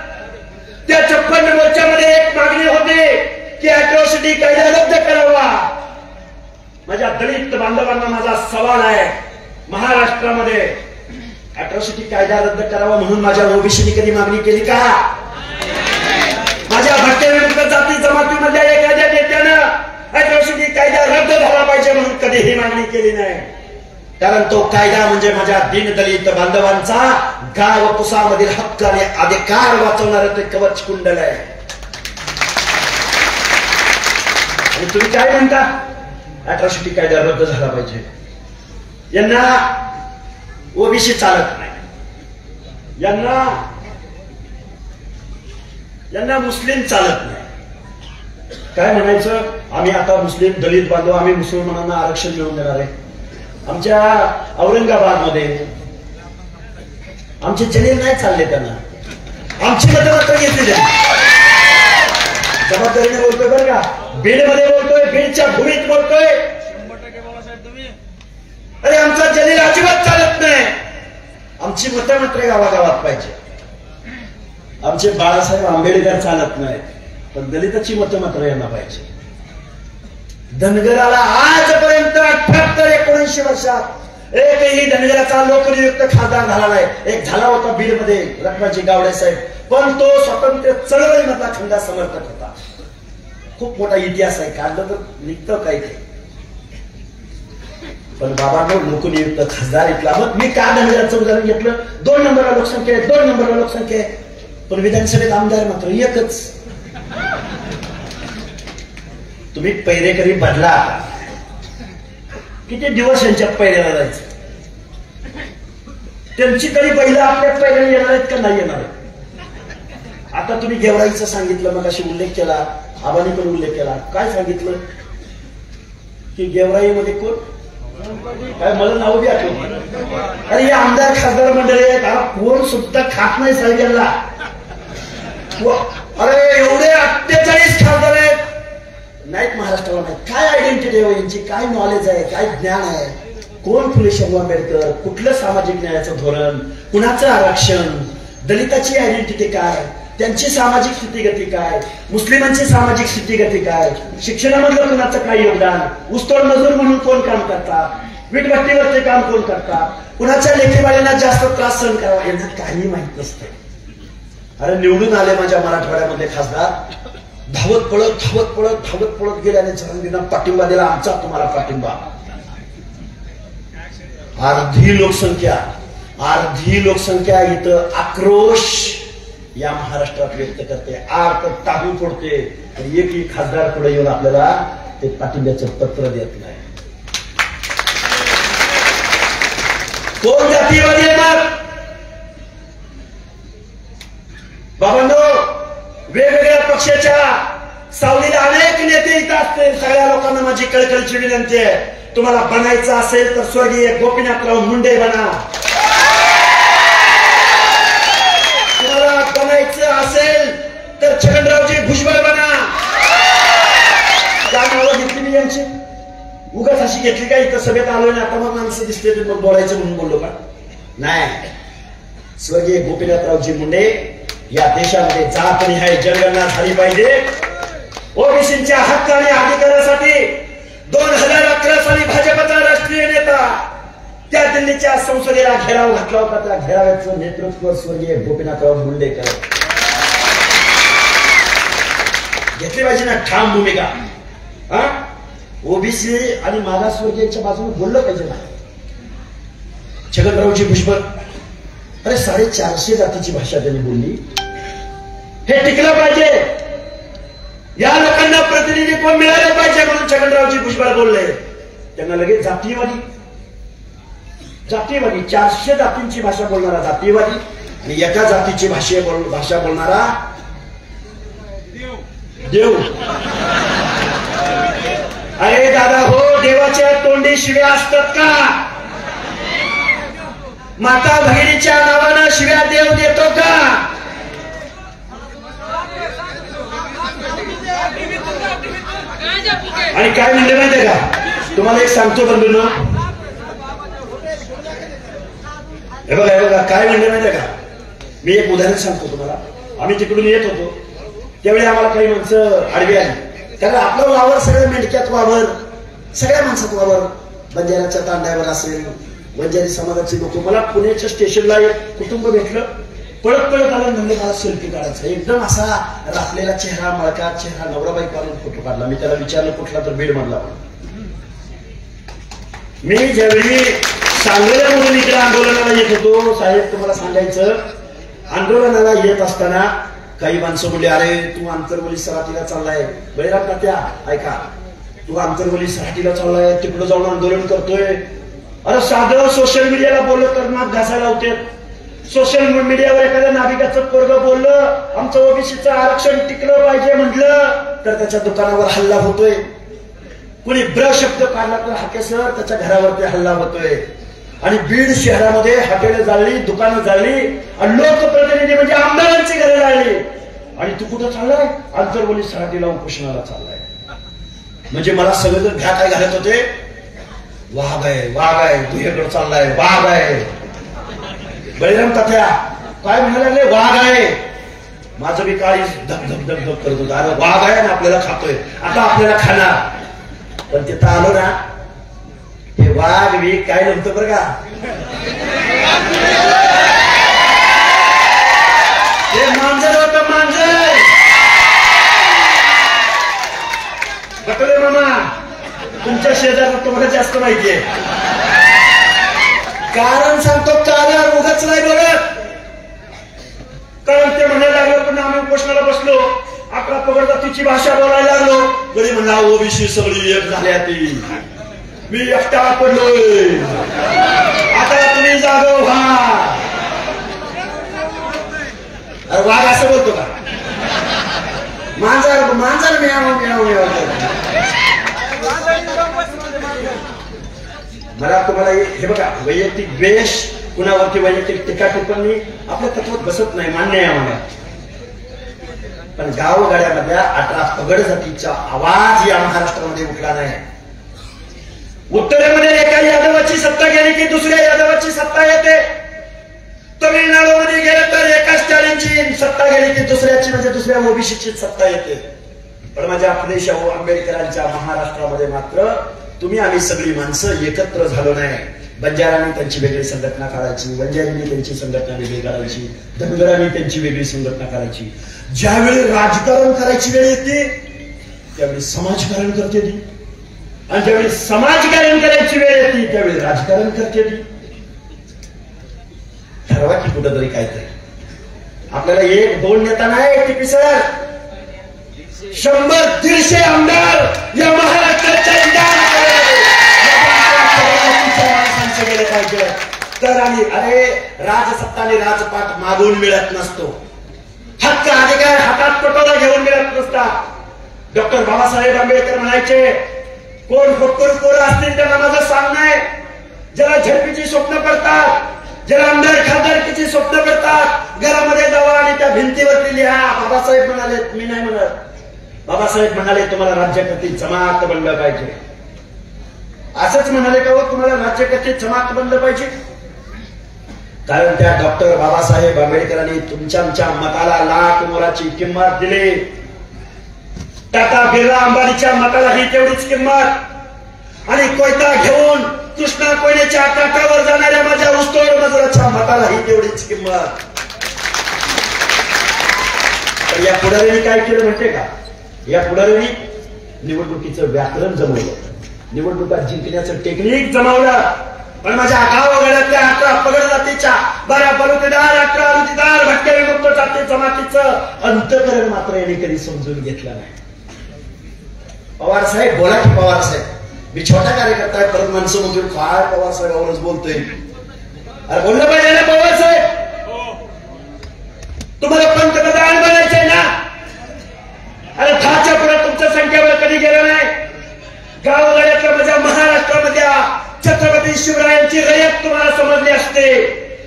त्या 56 मोर्चामध्ये एक मागणी होती की अॅट्रॉसिटी कायदा रद्द करावा. माझ्या दलित बांधवांना माझा सवाल आहे, महाराष्ट्रामध्ये अॅट्रॉसिटी कायदा रद्द करावा म्हणून माझ्या ओबीसीने कधी मागणी केली का? माझ्या भटक्याविरुद्ध जाती जमातीमधल्या एखाद्या नेत्यानं अॅट्रॉसिटी कायदा रद्द झाला पाहिजे म्हणून कधीही मागणी केली नाही. कारण तो कायदा म्हणजे माझ्या दीनदलित बांधवांचा गाव कुसामधील हक्क आणि अधिकार वाचवणारं ते कवच कुंडल आहे. आणि तुम्ही काय म्हणता? अॅट्रॉसिटी कायदा रद्द झाला पाहिजे. यांना ओबीसी चालत नाही, यांना मुस्लिम चालत नाही. काय म्हणायचं? आम्ही आता मुस्लिम दलित बांधव, आम्ही मुसलमानांना आरक्षण मिळवून देणार आहे. आमच्या औरंगाबाद मध्ये आमचे जलील नाही चालले, त्यांना आमची मतं मात्र घेतली जाईल. जबाबदारीने बोलतोय बरं का. बीडमध्ये बोलतोय, बीडच्या भूमीत बोलतोय. अरे आमचा जलील अजिबात चालत नाही. आमची मतं मात्र गावागावात पाहिजे. आमचे बाळासाहेब आंबेडकर चालत नाहीत, पण दलिताची मतं मात्र यांना पाहिजे. धनगराला आजपर्यंत 78-79 वर्षात एकही धनगराचा लोकनियुक्त खासदार झाला नाही. एक झाला होता बीडमध्ये, रत्नाजी गावडे साहेब, पण तो स्वातंत्र्य चळवळीमधला खंदा समर्थक होता. खूप मोठा इतिहास आहे, काढलं तर निघतं काही काही. पण बाबांनो लोकनियुक्त खासदार इथला. मग मी का धनगराचं उदाहरण घेतलं? 2 नंबरला लोकसंख्या आहे, 2 नंबरला लोकसंख्या आहे, पण विधानसभेत आमदार मात्र एकच. तुम्ही पैरेकरी बदला. किती दिवस यांच्या पैऱ्याला जायचं? त्यांची तरी पहिलं आपल्या पैऱ्याला येणार आहेत का नाही येणार? आता तुम्ही गेवराईचं सांगितलं, मग अशी उल्लेख केला, आबांनी पण उल्लेख केला. काय सांगितलं की गेवराईमध्ये कोण? काय मला नाव बी आठवत. अरे हे आमदार खासदार मंडळी आहेत, कोण सुद्धा खात नाही साहेब यांना. अरे एवढे 48 खासदार आहेत, नाहीत महाराष्ट्राला माहित. काय आयडेंटिटी आहे यांची? काय नॉलेज आहे? काय ज्ञान आहे? कोण फुले शाहू आंबेडकर? कुठलं सामाजिक न्यायाचं धोरण? कुणाचं आरक्षण? दलिताची आयडेंटिटी काय? त्यांची सामाजिक स्थितीगती काय? मुस्लिमांची सामाजिक स्थितीगती काय? शिक्षणामधलं कुणाचं काय योगदान? ऊसतोड मजूर म्हणून कोण काम करतात? वीटभट्टीवरचे काम कोण करतात? कुणाच्या लेखीबाळींना जास्त त्रास सहन करावा यांना काही माहित नसतं. अरे निवडून आले माझ्या मराठवाड्यामध्ये खासदार, धावत पळत गेले आणि जरांगेंना पाठिंबा दिला. आमचा तुम्हाला पाठिंबा. अर्धी लोकसंख्या इथं आक्रोश या महाराष्ट्रात व्यक्त करते, आर्त टाकून फोडते. एकही खासदार पुढे येऊन आपल्याला ते पाठिंब्याचं पत्र देत नाही. कोण जातीवादी येणार? बाबांनो, वेगवेगळ्या पक्षाच्या सावलीला अनेक नेते इथं असतील. सगळ्या लोकांना माझी कळकळीची विनंती आहे, तुम्हाला बनायचं असेल तर स्वर्गीय गोपीनाथराव मुंडे बना. तुम्हाला बनायचं असेल तर छगनरावजी भुजबळ बना. काय नावं घेतली मी यांची? उगाच अशी घेतली का? इथं सभेत आलोय ना, आता मग माणसं दिसते मग बोलायचं म्हणून बोललो का? नाही. स्वर्गीय गोपीनाथरावजी मुंडे, या देशामध्ये जातनिहाय जनगणना झाली पाहिजे. ओबीसींच्या हक्क आणि अधिकारासाठी 2011 साली भाजपचा राष्ट्रीय नेता त्या दिल्लीच्या संसदेला घेराव घातला होता. त्या घेराव्याचं नेतृत्व स्वर्गीय गोपीनाथराव मुंडे करत. घेतली पाहिजे ना ठाम भूमिका. ओबीसी आणि मागासवर्गीयांच्या बाजूने बोललं पाहिजे ना. छगनरावजी भुजबळ, अरे 450 जातीची भाषा त्यांनी बोलली. हे टिकलं पाहिजे. या लोकांना प्रतिनिधित्व मिळालं पाहिजे म्हणून छगनरावजी भुजबळ बोलले. त्यांना लगेच जातीयवादी 400 जातींची भाषा बोलणारा जातीयवादी आणि एका जातीची भाषा बोलणारा देव. अरे दादा हो, देवाच्या तोंडी शिव्या असतात का? माता भगिनीच्या नावानं शिव्या देव देतो का? आणि काय म्हणले माहितीये का, तुम्हाला एक सांगतो बंधूंनो, हे बघा काय म्हणले माहितीये का, मी एक उदाहरण सांगतो तुम्हाला. आम्ही तिकडून येत होतो त्यावेळी आम्हाला काही माणसं आडवी आली, कारण आपलं वावर सगळ्या मेंढक्यात वावर, सगळ्या माणसात वावर, बंजाऱ्याच्या तांड्यावर असेल, बंजारी समाजाचे लोक. मला पुण्याच्या स्टेशनला एक कुटुंब भेटलं, पळत पळत आलं, म्हणलं मला सेल्फी काढायचा. एकदम असा राखलेला चेहरा, मळका चेहरा, नवराबाई काढून फोटो काढला. मी त्याला विचारलं कुठला, तर बीड मधला. मी ज्यावेळी सांगलीमधून इकडे आंदोलनाला येत होतो, साहेब तुम्हाला सांगायचं, आंदोलनाला येत असताना काही माणसं बोलले, अरे तू आंतरवली सराटीला चाललाय. बळीराम तात्या ऐका, तू आंतरवली सराटीला चाललाय, तिकडे जाऊन आंदोलन करतोय. अरे साधं सोशल मीडियाला बोललं तर नाक घासायला होते. सोशल मीडियावर एखाद्या नाभिकाचं पोरगं बोललं, आमचं ओबीसीचं आरक्षण टिकलं पाहिजे म्हटलं, तर त्याच्या दुकानावर हल्ला होतोय. कुणी ब्र शब्द काढला तर हाकेसर त्याच्या घरावरती हल्ला होतोय. आणि बीड शहरामध्ये हॉटेल जाळली, दुकानं जाळली, आणि लोकप्रतिनिधी म्हणजे आमदारांची घरे जाळली. आणि तू कुठं चाललाय? आंतरवली सराटीला उपोषणाला चाललाय. म्हणजे मला सगळेजण घ्या काय घालत होते, वाघ आहे तू इकडं चाललाय, वाघ आहे. बळीराम तात्या काय म्हणायला लागले, वाघ आहे. माझं बी काळी धक धक धक धक करत होता, अरे वाघ आहे ना, आपल्याला खातोय, आता आपल्याला खाणार. पण तिथं आलो ना, हे वाघ बी काय नव्हतं बरं का, हे मांजर होतं, मांजर. बटले मामा, तुमच्या शेजारला तुम्हाला जास्त माहितीये. कारण सांगतो, कारण उगाच नाही बोलत. कारण ते म्हणायला लागलं, पण आम्ही उपोषणाला बसलो, 11 पगड जातीची भाषा बोलायला लागलो. गडी म्हणला ओबीसी सगळी एक झाल्या, ती मी एकटा पडलोय, आता तुम्ही जागो व्हा. अरे वाघ असं बोलतो का? मांजर मांजर मिळावं. मला तुम्हाला हे बघा, वैयक्तिक द्वेष, कुणावरती वैयक्तिक टीका टिप्पणी आपल्या तत्वात बसत नाही, मान्य आहे आम्हाला. पण गावगाड्यामधल्या 18 पगड जातीचा आवाज या महाराष्ट्रामध्ये उठला नाही. उत्तरेमध्ये एका यादवाची सत्ता गेली की दुसऱ्या यादवाची सत्ता येते. तमिळनाडूमध्ये गेलं तर एका स्टॅलिनची सत्ता गेली की दुसऱ्याची, म्हणजे दुसऱ्या ओबीसीची सत्ता येते. पण माझ्या फुले शाहू आंबेडकरांच्या महाराष्ट्रामध्ये मात्र तुम्ही आम्ही सगळी माणसं एकत्र झालो नाही. बंजारांनी त्यांची वेगळी संघटना काढायची, बंजारींनी त्यांची संघटना वेगळी काढायची, धनगरांनी त्यांची वेगळी संघटना काढायची. ज्यावेळी राजकारण करायची वेळ येते त्यावेळी समाजकारण करते ती, आणि ज्यावेळी समाजकारण करायची वेळ येते त्यावेळी राजकारण करते ती. ठरवा की कुठंतरी काहीतरी. आपल्याला 1-2 नेता नाही टीपी सर, 100-150 आमदार या महाराष्ट्राच्या गेले पाहिजे. तर आम्ही, अरे राजसत्ता आणि राजपाट मागून मिळत नसतो, हक्क अधिकार हातात पटोला घेऊन मिळत नसता. डॉक्टर बाबासाहेब आंबेडकर म्हणायचे, कोण फक्कड पोरं असतील त्यांना माझं सांगणं आहे, ज्याला झडपीची स्वप्न पडतात, ज्याला आमदार खासदारकीची स्वप्न पडतात, घरामध्ये जावा आणि त्या भिंतीवरती लिहा. बाबासाहेब म्हणाले, मी नाही म्हणत, बाबासाहेब म्हणाले तुम्हाला राज्यकर्ती जमात बनलं पाहिजे. असंच म्हणाले का, तुम्हाला राज्यकर्ते जमात बनलं पाहिजे? कारण त्या डॉक्टर बाबासाहेब आंबेडकरांनी तुमच्या आमच्या मताला लाख मोलाची किंमत दिली. टाटा बिर्ला अंबानीच्या मतालाही तेवढीच किंमत, आणि कोयता घेऊन कृष्णा कोयनेच्या काठावर जाणाऱ्या माझ्या ऊसतोड मजुराच्या मतालाही तेवढीच किंमत. तर या पुढाऱ्यांनी काय केलं माहितीये का? या पुढाऱ्यांनी निवडणुकीचं व्याकरण जमवलं, निवडणुका जिंकण्याचं टेक्निक जमवलं. पण माझ्या गावगाड्यातल्या 18 पगड जातीच्या 12 बलुतेदार, 18 अलुतेदार, भटके विमुक्त जाती जमातीचं अंतकरण मात्र यांनी कधी समजून घेतलं नाही. पवार साहेब बोला की, पवार साहेब, मी छोटा कार्यकर्ता आहे, परत माणसं म्हणतो काय पवार साहेबावरच बोलतोय. अरे बोललं पाहिजे ना पवार साहेब, तुम्हाला पंतप्रधान बनायचंय ना, अरे 10च्या पुढे तुमचं संख्याबळ कधी गेलं नाही. गावगाड्यातल्या माझ्या महाराष्ट्रामधल्या छत्रपती शिवरायांची रयत तुम्हाला समजली असते.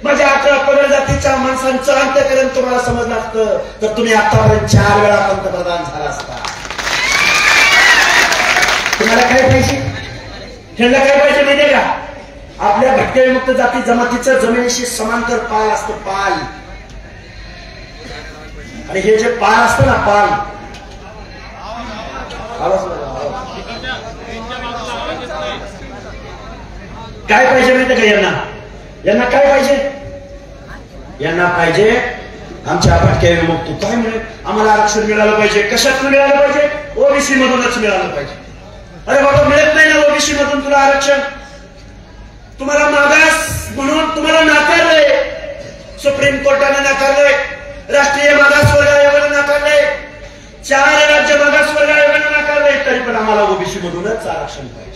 माझ्या 11 पगड जातीच्या माणसांचं अंतःकरण तुम्हाला समजलं असतं तर तुम्ही आतापर्यंत 4 वेळा पंतप्रधान झाला असता. तुम्हाला काय पाहिजे? त्यांना काय पाहिजे माहितीये का? आपल्या भटक्याविमुक्त जाती जमातीचं जमिनीशी समांतर पाल असतं, पाल. आणि हे जे पाल असतं ना, पाल काय पाहिजे माहिती का यांना? यांना काय पाहिजे? यांना पाहिजे आमच्या भटक्याविमुक्त काय म्हणे आम्हाला आरक्षण मिळालं पाहिजे. कशातून मिळालं पाहिजे? ओबीसी मधूनच मिळालं पाहिजे. अरे बाबा मिळत नाही ना ओबीसी मधून तुला आरक्षण. तुम्हाला मागास म्हणून तुम्हाला नाकारलंय. सुप्रीम कोर्टाने नाकारलंय, राष्ट्रीय मागासवर्ग आयोगाने नाकारलंय, 4 राज्य मागासवर्ग आयोगाने नाकारलंय, तरी पण आम्हाला ओबीसी मधूनच आरक्षण पाहिजे.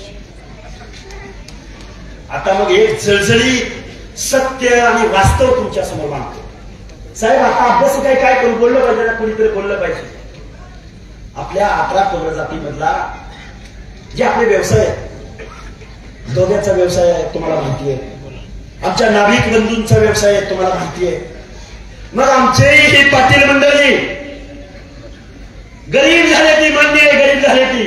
आता मग एक जळजळी सत्य आणि वास्तव तुमच्या समोर मांडतो. साहेब आता अभ्यास काय करून बोललं पाहिजे ना, कोणीतरी बोललं पाहिजे. आपल्या 11 पगड जातीमधला जे आपले व्यवसाय आहेत, दोघ्याचा व्यवसाय आहे तुम्हाला माहिती आहे, आमच्या नाभिक बंधूंचा व्यवसाय आहे तुम्हाला माहिती आहे. मग आमचे ही पाटील मंडळी गरीब झाले ती मान्य आहे, गरीब झाले ती,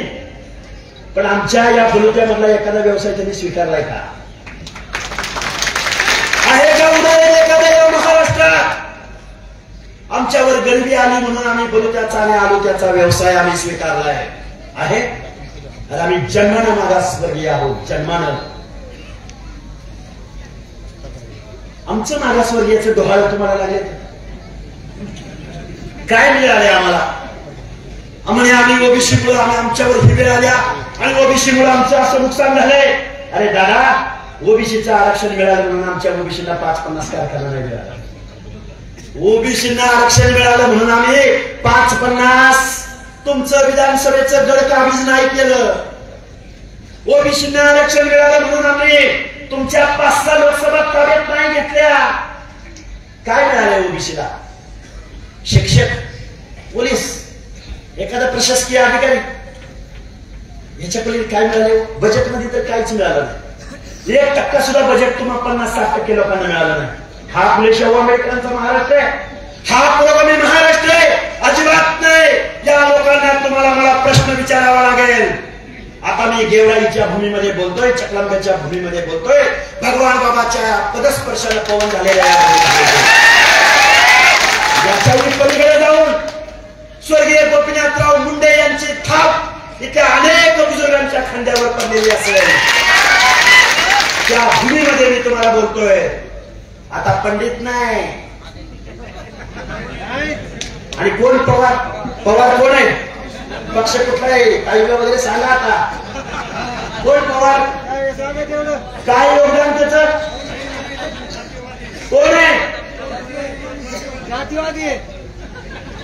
पण आमच्या या बलुत्यामधला एखादा व्यवसाय त्यांनी स्वीकारलाय का? आहे का उदाहरण एखाद्या या महाराष्ट्रात? आमच्यावर गरिबी आली म्हणून आम्ही बलुत्याचा आणि आलुत्याचा व्यवसाय आम्ही स्वीकारलाय आहे? आणि आम्ही जन्मानं मागासवर्गीय आहोत, जन्मानं. आमचं मागासवर्गीयाचं डोहाळं तुम्हाला लागेल. काय मिळाले आम्हाला? आम्ही ओबीसी मुळे आमच्यावर ही वेळ आल्या आणि ओबीसी मुळे आमचं असं नुकसान झालंय. अरे दादा, ओबीसीचं आरक्षण मिळालं म्हणून आमच्या ओबीसीला 5-50 कारखाना नाही मिळाला. ओबीसींना आरक्षण मिळालं म्हणून आम्ही 5-50 तुमचं विधानसभेचं गडकाबीज नाही केलं. ओबीसींना आरक्षण मिळालं म्हणून आम्ही तुमच्या 5-6 लोकसभा ताब्यात नाही घेतल्या. काय मिळालं ओबीसीला? शिक्षक, पोलीस, एखादा प्रशासकीय अधिकारी, याच्याकडे काय मिळाले? बजेटमध्ये तर काहीच मिळालं नाही. 1% सुद्धा बजेट तुम्हाला 50-60% लोकांना मिळालं नाही. हा फुले शाहू आंबेडकरांचा महाराष्ट्र आहे, हा पुरोगामी महाराष्ट्र आहे? अजिबात नाही. या लोकांना तुम्हाला मला प्रश्न विचारावा लागेल. आता मी गेवराईच्या भूमीमध्ये बोलतोय, चकलांब्याच्या भूमीमध्ये बोलतोय, भगवान बाबाच्या पदस्पर्शाला पवन झालेल्या याच्यावर पलीकडे जाऊन स्वर्गीय गोपीनाथराव मुंडे यांची थाप इथे अनेक बुजुर्गांच्या खांद्यावर पडलेली असेल. त्या भूमीमध्ये मी तुम्हाला बोलतोय. आता पंडित नाही. आणि कोण पवार? पवार कोण आहे? पक्ष कुठला आहे? काही वगैरे सांगा. आता कोण पवार? काय योगदान त्याचं? कोण आहे?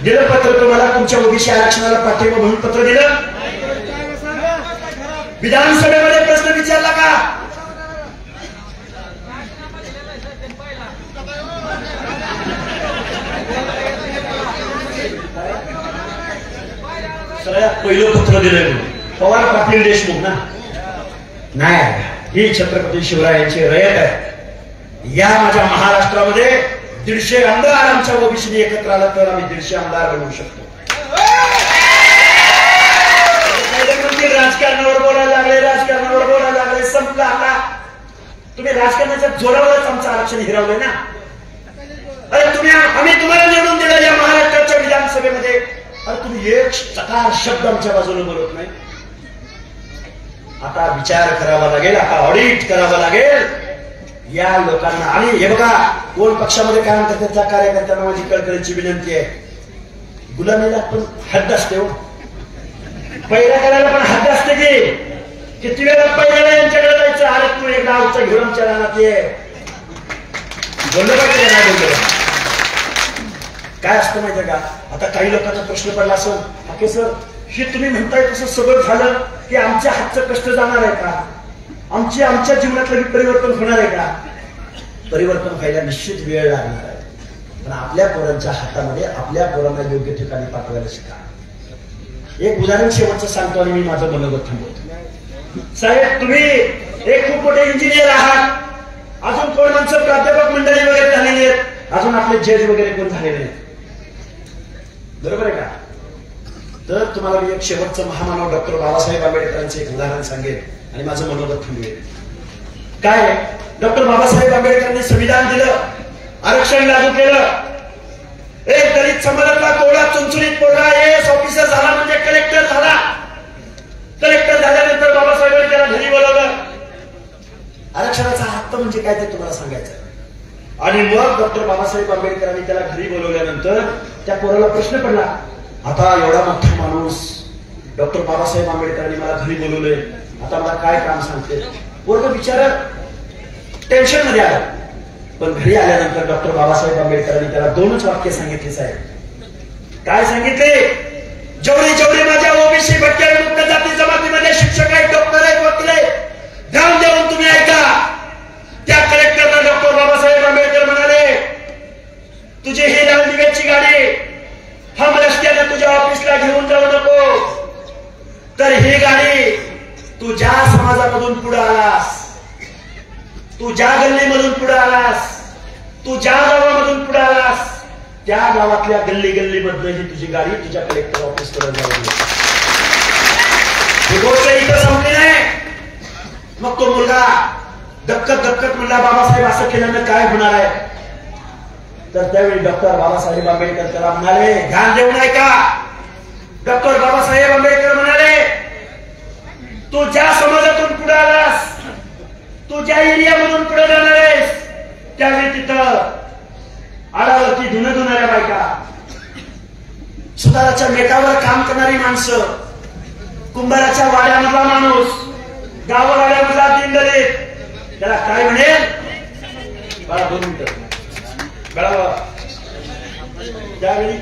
दिलं पत्र तुम्हाला तुमच्या ओबीसी आरक्षणाला पाठिंबा म्हणून पत्र दिलं? विधानसभेमध्ये प्रश्न विचारला का? सगळ्यात पहिलं पत्र दिलंय पवार पाटील देशमुख ना? नाही, ही छत्रपती शिवरायांची रयत आहे. या माझ्या महाराष्ट्रामध्ये 150 आमदार आमच्या ओबीसीने एकत्र आलं तर आम्ही 150 आमदार बनवू शकतो. राजकारणावर बोलायला लागले, राजकारणावर बोलायला लागले, संपला. आता तुम्ही राजकारणाच्या जोरावरच आमचं आरक्षण हिरावलंय ना? अरे आम्ही तुम्हाला निवडून दिलं या महाराष्ट्राच्या विधानसभेमध्ये, अरे तुम्ही एक चकार शब्द आमच्या बाजूने बोलत नाही. आता विचार करावा लागेल, आता ऑडिट करावं लागेल या लोकांना. आणि हे बघा, कोण पक्षामध्ये काम करतात त्या कार्यकर्त्यांना माझी कळकळीची विनंती आहे, गुलामीला पण हद्द असते हो. पहिल्या करायला पण हद्द असते की किती वेळा पहिल्याला यांच्याकडे जायचं. अरे तू एकदा आमच्या घेऊन आमच्या रानात ये, बोललं पाहिजे नाही बोललं. काय असतं माहितीये का? आता काही लोकांना प्रश्न पडला असेल, ओके सर, हे तुम्ही म्हणताय तसं सगळं झालं की आमच्या हातचं कष्ट जाणार आहे का? आमच्या जीवनातलं परिवर्तन होणार आहे का? परिवर्तन व्हायला निश्चित वेळ लागणार आहे, पण आपल्या पोरांच्या हातामध्ये आपल्या पोरांना योग्य ठिकाणी पाठवायला शिका. एक उदाहरण शेवटचं सांगतो आणि मी माझं मनोगत थांबवतो. साहेब, तुम्ही एक खूप मोठे इंजिनियर आहात. अजून कोण माणसं प्राध्यापक मंडळी वगैरे झालेली आहेत, अजून आपले जज वगैरे कोण झालेले आहेत, बरोबर आहे का? तर तुम्हाला मी एक शेवटचं महामानव डॉक्टर बाबासाहेब आंबेडकरांचं एक उदाहरण सांगेन आणि माझं मनोगत थांबवेल. काय, डॉक्टर बाबासाहेब आंबेडकरांनी संविधान दिलं, आरक्षण लागू केलं. एक दलित समाजातला कोवळा चुनचुनीत पोरगा IAS ऑफिसर झाला म्हणजे कलेक्टर झाला. कलेक्टर झाल्यानंतर बाबासाहेबांनी त्याला घरी बोलावलं. आरक्षणाचा हक्क म्हणजे काय ते तुम्हाला सांगायचं. आणि मग डॉक्टर बाबासाहेब आंबेडकरांनी त्याला घरी बोलवल्यानंतर त्या पोराला प्रश्न पडला, आता एवढा मोठा माणूस डॉक्टर बाबासाहेब आंबेडकरांनी मला घरी बोलवलंय, आता मला काय काम सांगते. पोरग बिचारा टेन्शन मध्ये आला. पण घरी आल्यानंतर डॉक्टर बाबासाहेब आंबेडकरांनी त्याला 2च वाक्य सांगितले. साहेब काय सांगितले, जेवढे जेवढे माझ्या ओबीसी भटक्या विमुक्त जाती जमातीमध्ये शिक्षक आहेत, डॉक्टर आहेत, वकील आहेत, ध्यान देऊन तुम्ही ऐका. त्या कलेक्टरला डॉक्टर बाबासाहेब आंबेडकर म्हणाले, तुझी ही लाल दिव्याची गाडी हम रस्त्याने तुझ्या ऑफिसला घेऊन जाऊ नको, तर ही गाडी तू ज्या समाजामधून पुढे आलास, तू ज्या गल्लीमधून पुढे आलास, तू ज्या गावामधून पुढे आलास, त्या गावातल्या गल्ली गल्लीमधनं ही तुझी गाडी तुझ्या कलेक्टर ऑफिस पर्यंत जाऊ. ही गोष्ट इथं संपली नाही. मग तो मुलगा दक्कत दक्कत म्हणला, बाबासाहेब असं केल्यानं काय होणार आहे. तर त्यावेळी डॉक्टर बाबासाहेब आंबेडकर त्याला म्हणाले, ध्यान देऊन ऐका. डॉक्टर बाबासाहेब आंबेडकर म्हणाले, तू ज्या समाजातून पुढे आलास, तू ज्या एरियामधून पुढे जाणार आहेस, त्यावेळी तिथं आडावरती धुणं धुणाऱ्या बायका, सुताराच्या मेटावर काम करणारी माणसं, कुंभाराच्या वाड्यामधला माणूस, गाववाड्यामधला दीनदलित, त्याला काय म्हणेल. बाळा 2 मिनिटं बाळा. त्यावेळी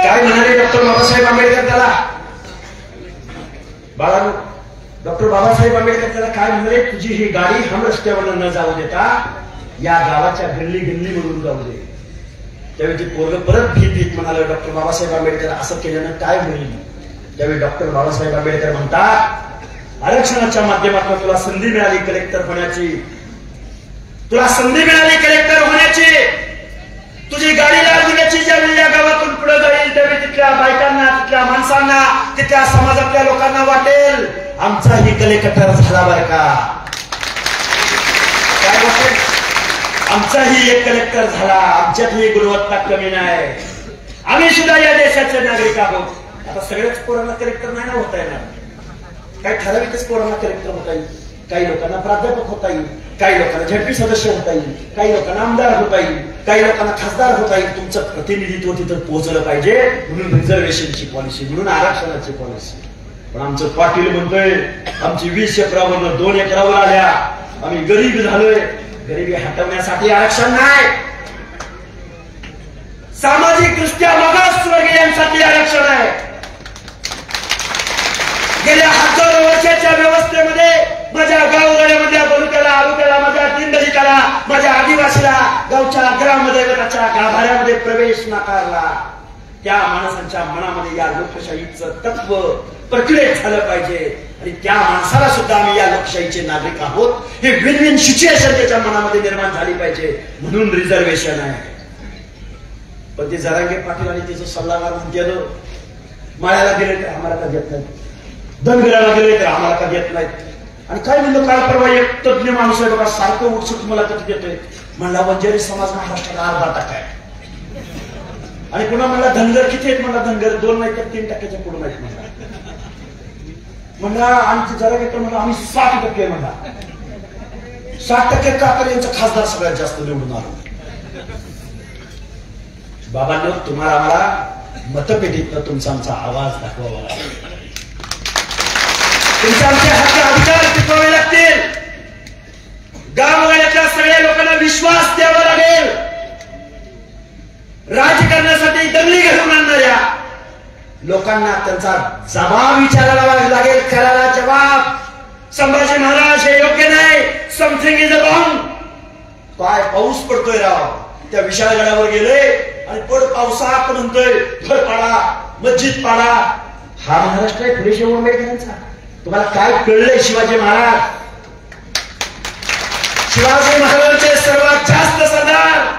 काय म्हणाले डॉक्टर बाबासाहेब आंबेडकर त्याला. बाळांनो, डॉक्टर बाबासाहेब आंबेडकर त्याला काय म्हणाले, तुझी ही गाडी हम रस्त्यावर न जाऊ देता या गावाच्या गल्ली गल्ली म्हणून जाऊ दे. त्यावेळी ते पोरग परत भीत म्हणाले, डॉक्टर बाबासाहेब आंबेडकर असं केल्यानं काय होईल. त्यावेळी डॉक्टर बाबासाहेब आंबेडकर म्हणतात, आरक्षणाच्या माध्यमातून तुला संधी मिळाली कलेक्टर होण्याची, तुला संधी मिळाली कलेक्टर होण्याची. तुझी गाडी लाल दिव्याची ज्यावेळी या गावातून पुढे जाईल, त्यावेळी तिथल्या बायकांना, तिथल्या माणसांना, तिथल्या समाजातल्या लोकांना वाटेल, आमचाही कलेक्टर झाला बरं का. काय वाटेल, आमचाही एक कलेक्टर झाला, आमच्यातही गुणवत्ता कमी नाही, आम्ही सुद्धा या देशाचे नागरिक आहोत. आता सगळ्याच पोरांना कलेक्टर नाही ना होता येणार. काही ठराविकच पोरांना कलेक्टर होता येईल, काही लोकांना प्राध्यापक होता येईल, काही लोकांना झडपी सदस्य होता येईल, काही लोकांना आमदार होता येईल, काही लोकांना खासदार होता येईल. तुमचं प्रतिनिधित्व तिथं पोहोचलं पाहिजे म्हणून रिझर्वेशनची पॉलिसी, म्हणून आरक्षणाची पॉलिसी. पण आमचं पाटील म्हणतोय आमची 20 एकरावर 2 एकरावर आल्या, आम्ही गरीब झालोय. गरिबी हटवण्यासाठी आरक्षण नाही, सामाजिक दृष्ट्या मागासवर्गीयांसाठी आरक्षण आहे. गेल्या हजारो वर्षाच्या व्यवस्थेमध्ये माझ्या गावगाड्यामधल्या बलुक्याला, आलुक्याला, माझ्या दीनदलिताला, माझ्या आदिवासीला गावच्या ग्रामदैवताच्या गाभाऱ्यामध्ये प्रवेश नाकारला. त्या माणसांच्या मनामध्ये या लोकशाहीचं तत्व प्रक्रियेत झालं पाहिजे आणि त्या माणसाला सुद्धा आम्ही या लोकशाहीचे नागरिक आहोत हे विन विन सिच्युएशन त्याच्या मनामध्ये निर्माण झाली पाहिजे म्हणून रिझर्वेशन आहे. पण ते जरांगे पाटील आणि त्याचं सल्लागार म्हणते माळ्याला दिले तर आम्हाला का देत नाही, धनगराला दिले तर आम्हाला का देत नाहीत. आणि काय म्हणलं, काल परवा एक तज्ञ माणूस आहे बघा, सारखं उठसूट मला कधी देतोय. म्हणला वंजारी समाज महाराष्ट्राला 2% आहे. आणि पुन्हा म्हणला धनगर किती आहेत, म्हणला धनगर 2 नाही तर 3% पुढे नाहीत म्हणला. म्हणला आमची जरा घेतो म्हणला आम्ही 60% म्हणला. 60% का तर यांचा खासदार सगळ्यात जास्त निवडून आलो. बाबांनो, तुम्हाला आम्हाला मतपेटीतनं तुमचा आमचा आवाज दाखवावा लागेल, तुमचे आमचे हक्क अधिकार टिकवावे लागतील. गावगाड्यातल्या सगळ्या लोकांना विश्वास द्यावा लागेल. राजकारणासाठी दंगली घडवून आणणाऱ्या लोकांना त्यांचा जबाब विचारायला लागेल, करायला जबाब. संभाजी महाराज हे योग्य नाही, समथिंग इज रॉंग. काय पाऊस पडतोय राव, त्या विशाळगडावर गेले आणि पड पावसात म्हणतोय घर पाडा, मस्जिद पाडा. हा महाराष्ट्र आहे फुले शाहू आंबेडकरांचा. तुम्हाला काय कळलंय शिवाजी महाराज? शिवाजी महाराजांचे सर्वात जास्त सरदार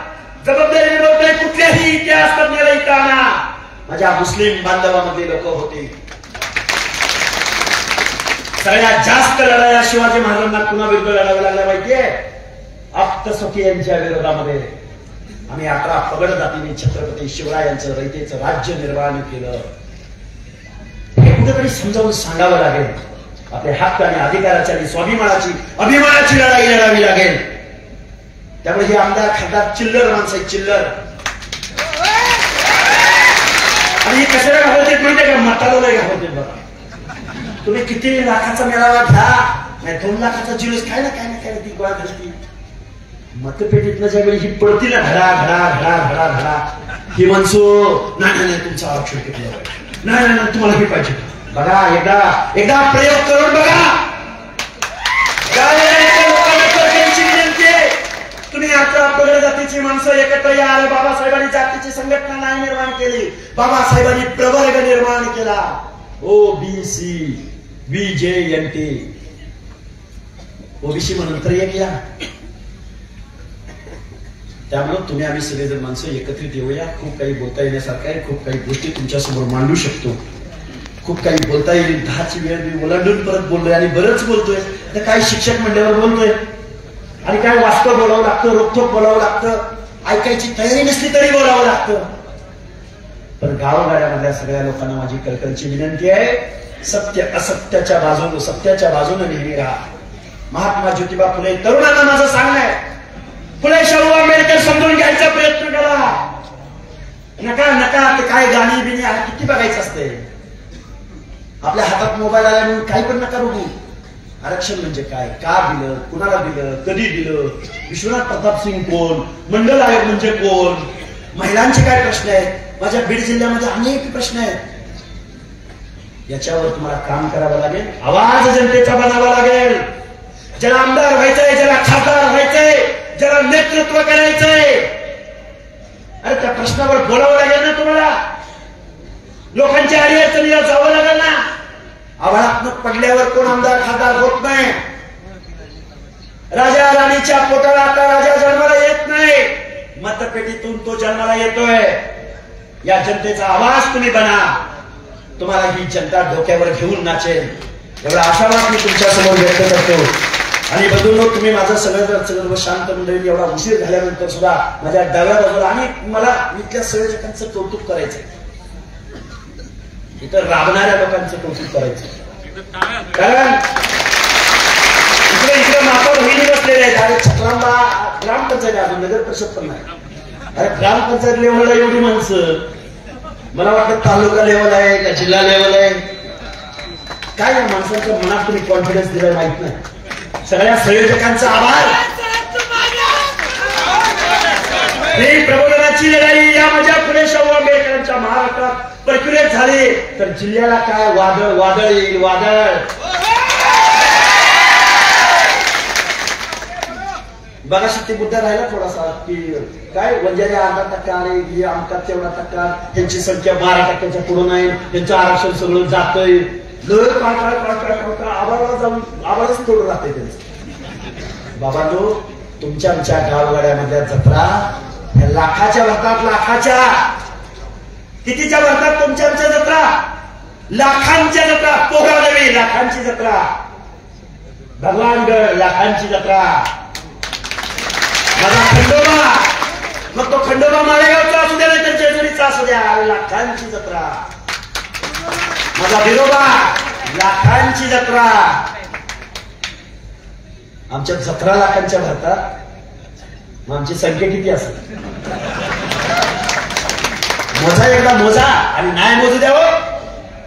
जबाबदारी निभवतोय कुठल्याही इतिहास तज्ञाला इथं आणा. माझ्या मुस्लिम बांधवामधले लोक होते. सगळ्यात जास्त लढाया शिवाजी महाराजांना कुणा विरुद्ध लढाव्या लागल्या माहितीये? आप्तसखी यांच्या विरोधामध्ये. आम्ही 11 पगड जातीने छत्रपती शिवरायांचं रयतेचं राज्य निर्माण केलं. हे कुठेतरी समजावून सांगावं लागेल. आपले हक्क आणि अधिकाराची आणि स्वाभिमानाची अभिमानाची लढाई लढावी लागेल. त्यामुळे हे आमदार खासदार चिल्लर माणसं आहेत, चिल्लर. आणि हे कशाला घालवते माहितीये का? मताला घालवते. बघा तुम्ही किती लाखाचा मेळावा घ्या, नाही 2 लाखाचा जुलूस काय ना काय ना काय ती गोळा घालती. मतपेटीतनं ज्यावेळी ही पळती ना घडा घडा घडा घडा घडा, ही माणसं नाही तुमचं आरक्षण घेतलं पाहिजे, नाही तुम्हाला हे पाहिजे. बघा एकदा प्रयोग करून बघा. तुम्ही 11 पगड जातीची माणसं एकत्र या. बाबासाहेबांनी जातीची संघटना नाही निर्माण केली, बाबासाहेबांनी प्रवर्ग निर्माण केला. ओबीसी बीजेएनटी. ओबीसी म्हणून तर एक या. त्यामुळे तुम्ही आम्ही सगळेजण माणसं एकत्रित येऊया. खूप काही बोलता येण्यासारखं आहे. खूप काही गोष्टी तुमच्या समोर मांडू शकतो. खूप काही बोलता येईल. 10ची वेळ मी ओलांडून परत बोललोय आणि बरंच बोलतोय. तर काही शिक्षक मंडळावर बोलतोय आणि काय वास्तव बोलावं लागतं, रोखोक बोलावं लागतं. ऐकायची तयारी नसली तरी बोलावं लागतं. पण गावगाड्यामधल्या सगळ्या लोकांना माझी कळकळीची विनंती आहे, सत्य असत्याच्या बाजूने, सत्याच्या बाजूने नेहमी राहा. महात्मा ज्योतिबा फुले तरुणांना माझं सांगणं आहे, फुले शाहू आंबेडकर समजून घ्यायचा प्रयत्न करा. नका ते काय गाणी बिणी किती बघायचं असते. आपल्या हातात मोबाईल आला म्हणून काही पण नका बघू. आरक्षण म्हणजे काय, का दिलं, कुणाला दिलं, कधी दिलं, विश्वनाथ प्रताप सिंग कोण, मंडल आयोग म्हणजे कोण, महिलांचे काय प्रश्न आहेत. माझ्या बीड जिल्ह्यामध्ये अनेक प्रश्न आहेत. याच्यावर तुम्हाला काम करावं लागेल. आवाज जनतेचा बनावा लागेल. ज्याला आमदार व्हायचंय, ज्याला खासदार व्हायचंय, ज्याला नेतृत्व करायचंय, अरे त्या प्रश्नावर बोलावं लागेल ना तुम्हाला. लोकांच्या अडीअडचणीला जावं लागेल ना. आव्हानात्मक पडल्यावर कोण आमदार खासदार होत नाही. राजा राणीच्या पोटाला आता राजा जन्माला येत नाही, मतपेटीतून तो जन्माला येतोय. या जनतेचा आवाज तुम्ही बना. तुम्हाला ही जनता डोक्यावर घेऊन नाचेल एवढा आशावाद मी तुमच्या समोर व्यक्त करतो. आणि बंधूंनो, तुम्ही माझं सगळं शांत मंडळी एवढा उशीर झाल्यानंतर सुद्धा माझ्या डाव्या बाजूला आणि मला इथल्या संयोजकांचं कौतुक करायचंय, इथं राबणाऱ्या लोकांचं कौतुक करायचं. कारण इकडे माता बहिणी बसलेले आहेत. अरे छत्रांबा ग्रामपंचायत अजून नगर परिषद पण नाही. अरे ग्रामपंचायत लेवलला एवढी माणसं, मला वाटतं तालुका लेवल आहे का जिल्हा लेवल आहे काय. या माणसांच्या मनात तुम्ही कॉन्फिडन्स दिलाय माहित नाही. सगळ्या संयोजकांचा आभार. ही प्रबोधनाची लढाई या माझ्या फुले शाहू आंबेडकरांच्या महाराष्ट्रात प्रक्रियेत झाली तर जिल्ह्याला काय वादळ येईल. वादळ बघा, शक्ती मुद्दा राहिला थोडासा की काय वंजारी 1/2% आणि आमका तेवढा टक्का, त्यांची संख्या 12%च्या पुढे नाही, त्यांचं आरक्षण सगळं जातंय. आभाराला जाऊन आभारच थोडं राहतंय त्यांचं. बाबांनो, तुमच्या आमच्या गावगाड्यामधल्या जत्रा ह्या लाखाच्या भरतात. लाखाच्या कितीच्या भरतात तुमच्या आमच्या जत्रा? लाखांच्या जत्रा. पोहरादेवी लाखांची जत्रा, भगवानगड लाखांची जत्रा, माझा खंडोबा, मग तो खंडोबा माळेगावचा असू द्या नाही तर जेजुरीचा असू द्या, लाखांची जत्रा. माझा बिरोबा लाखांची जत्रा. आमच्या जत्रा लाखांच्या भरतात. मग आमची संख्या किती असेल मोजा, एकदा मोजा. आणि नाही मोजू द्यावं.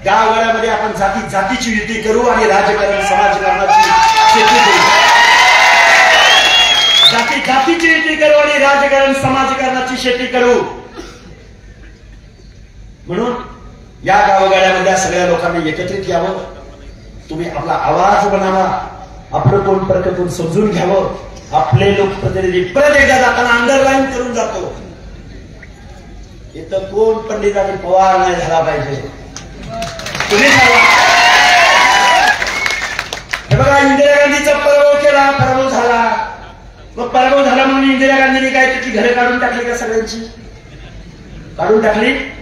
गावगाड्यामध्ये आपण जातीची युती करू आणि राजकारण समाजकारणाची शेती करू. जातीची युती करू आणि राजकारण समाजकारणाची शेती करू. म्हणून या गावगाड्यामधल्या सगळ्या लोकांनी एकत्रित यावं. तुम्ही आपला आवाज बनावा. आपलं कोण प्रकल्प समजून घ्यावं. आपले लोकप्रतिनिधी परत एकदा जाताना अंडरलाईन करून जातो. इथं कोण पंडित आणि पवार नाही झाला पाहिजे. तुम्ही सांगा. हे बघा, इंदिरा गांधीचा पराभव केला, पराभव झाला. मग पराभव झाला म्हणून इंदिरा गांधीने काय तिची घरे काढून टाकली का? सगळ्यांची काढून टाकली.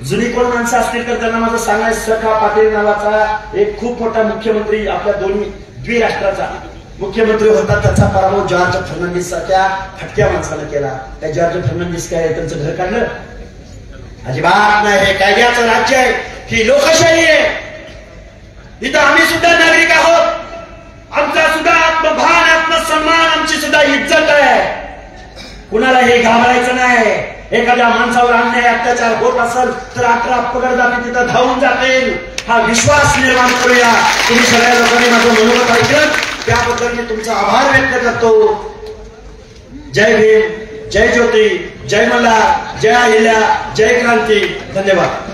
जुनी कोण माणसं असतील तर त्यांना माझं सांगायचं, सखा पाटील नावाचा एक खूप मोठा मुख्यमंत्री आपल्या दोन्ही द्विराष्ट्राचा मुख्यमंत्री होता. त्याचा पराभव जॉर्ज फर्नांडिस सारख्या फटक्या माणसानं केला. त्या जॉर्ज फर्नांडिस काय त्यांचं घर काढलं? अजिबात नाही. हे कायद्याचं राज्य आहे, ही लोकशाही आहे. इथं आम्ही सुद्धा नागरिक आहोत. आमचा सुद्धा आत्मभान, आत्मसन्मान, आमची सुद्धा इज्जत आहे. कुणाला हे घाबरायचं नाही. एखाद्या माणसावर अन्याय अत्याचार होत असेल तर 11 पगडदारी तिथं धावून जातील. हा विश्वास निर्माण करूया. तुम्ही सगळ्या लोकांनी माझं मनोगत ऐकलं त्याबद्दल मी तुमचा आभार व्यक्त करतो. जय भीम, जय ज्योती, जय मल्हार, जय अहिल्या, जय क्रांती. धन्यवाद.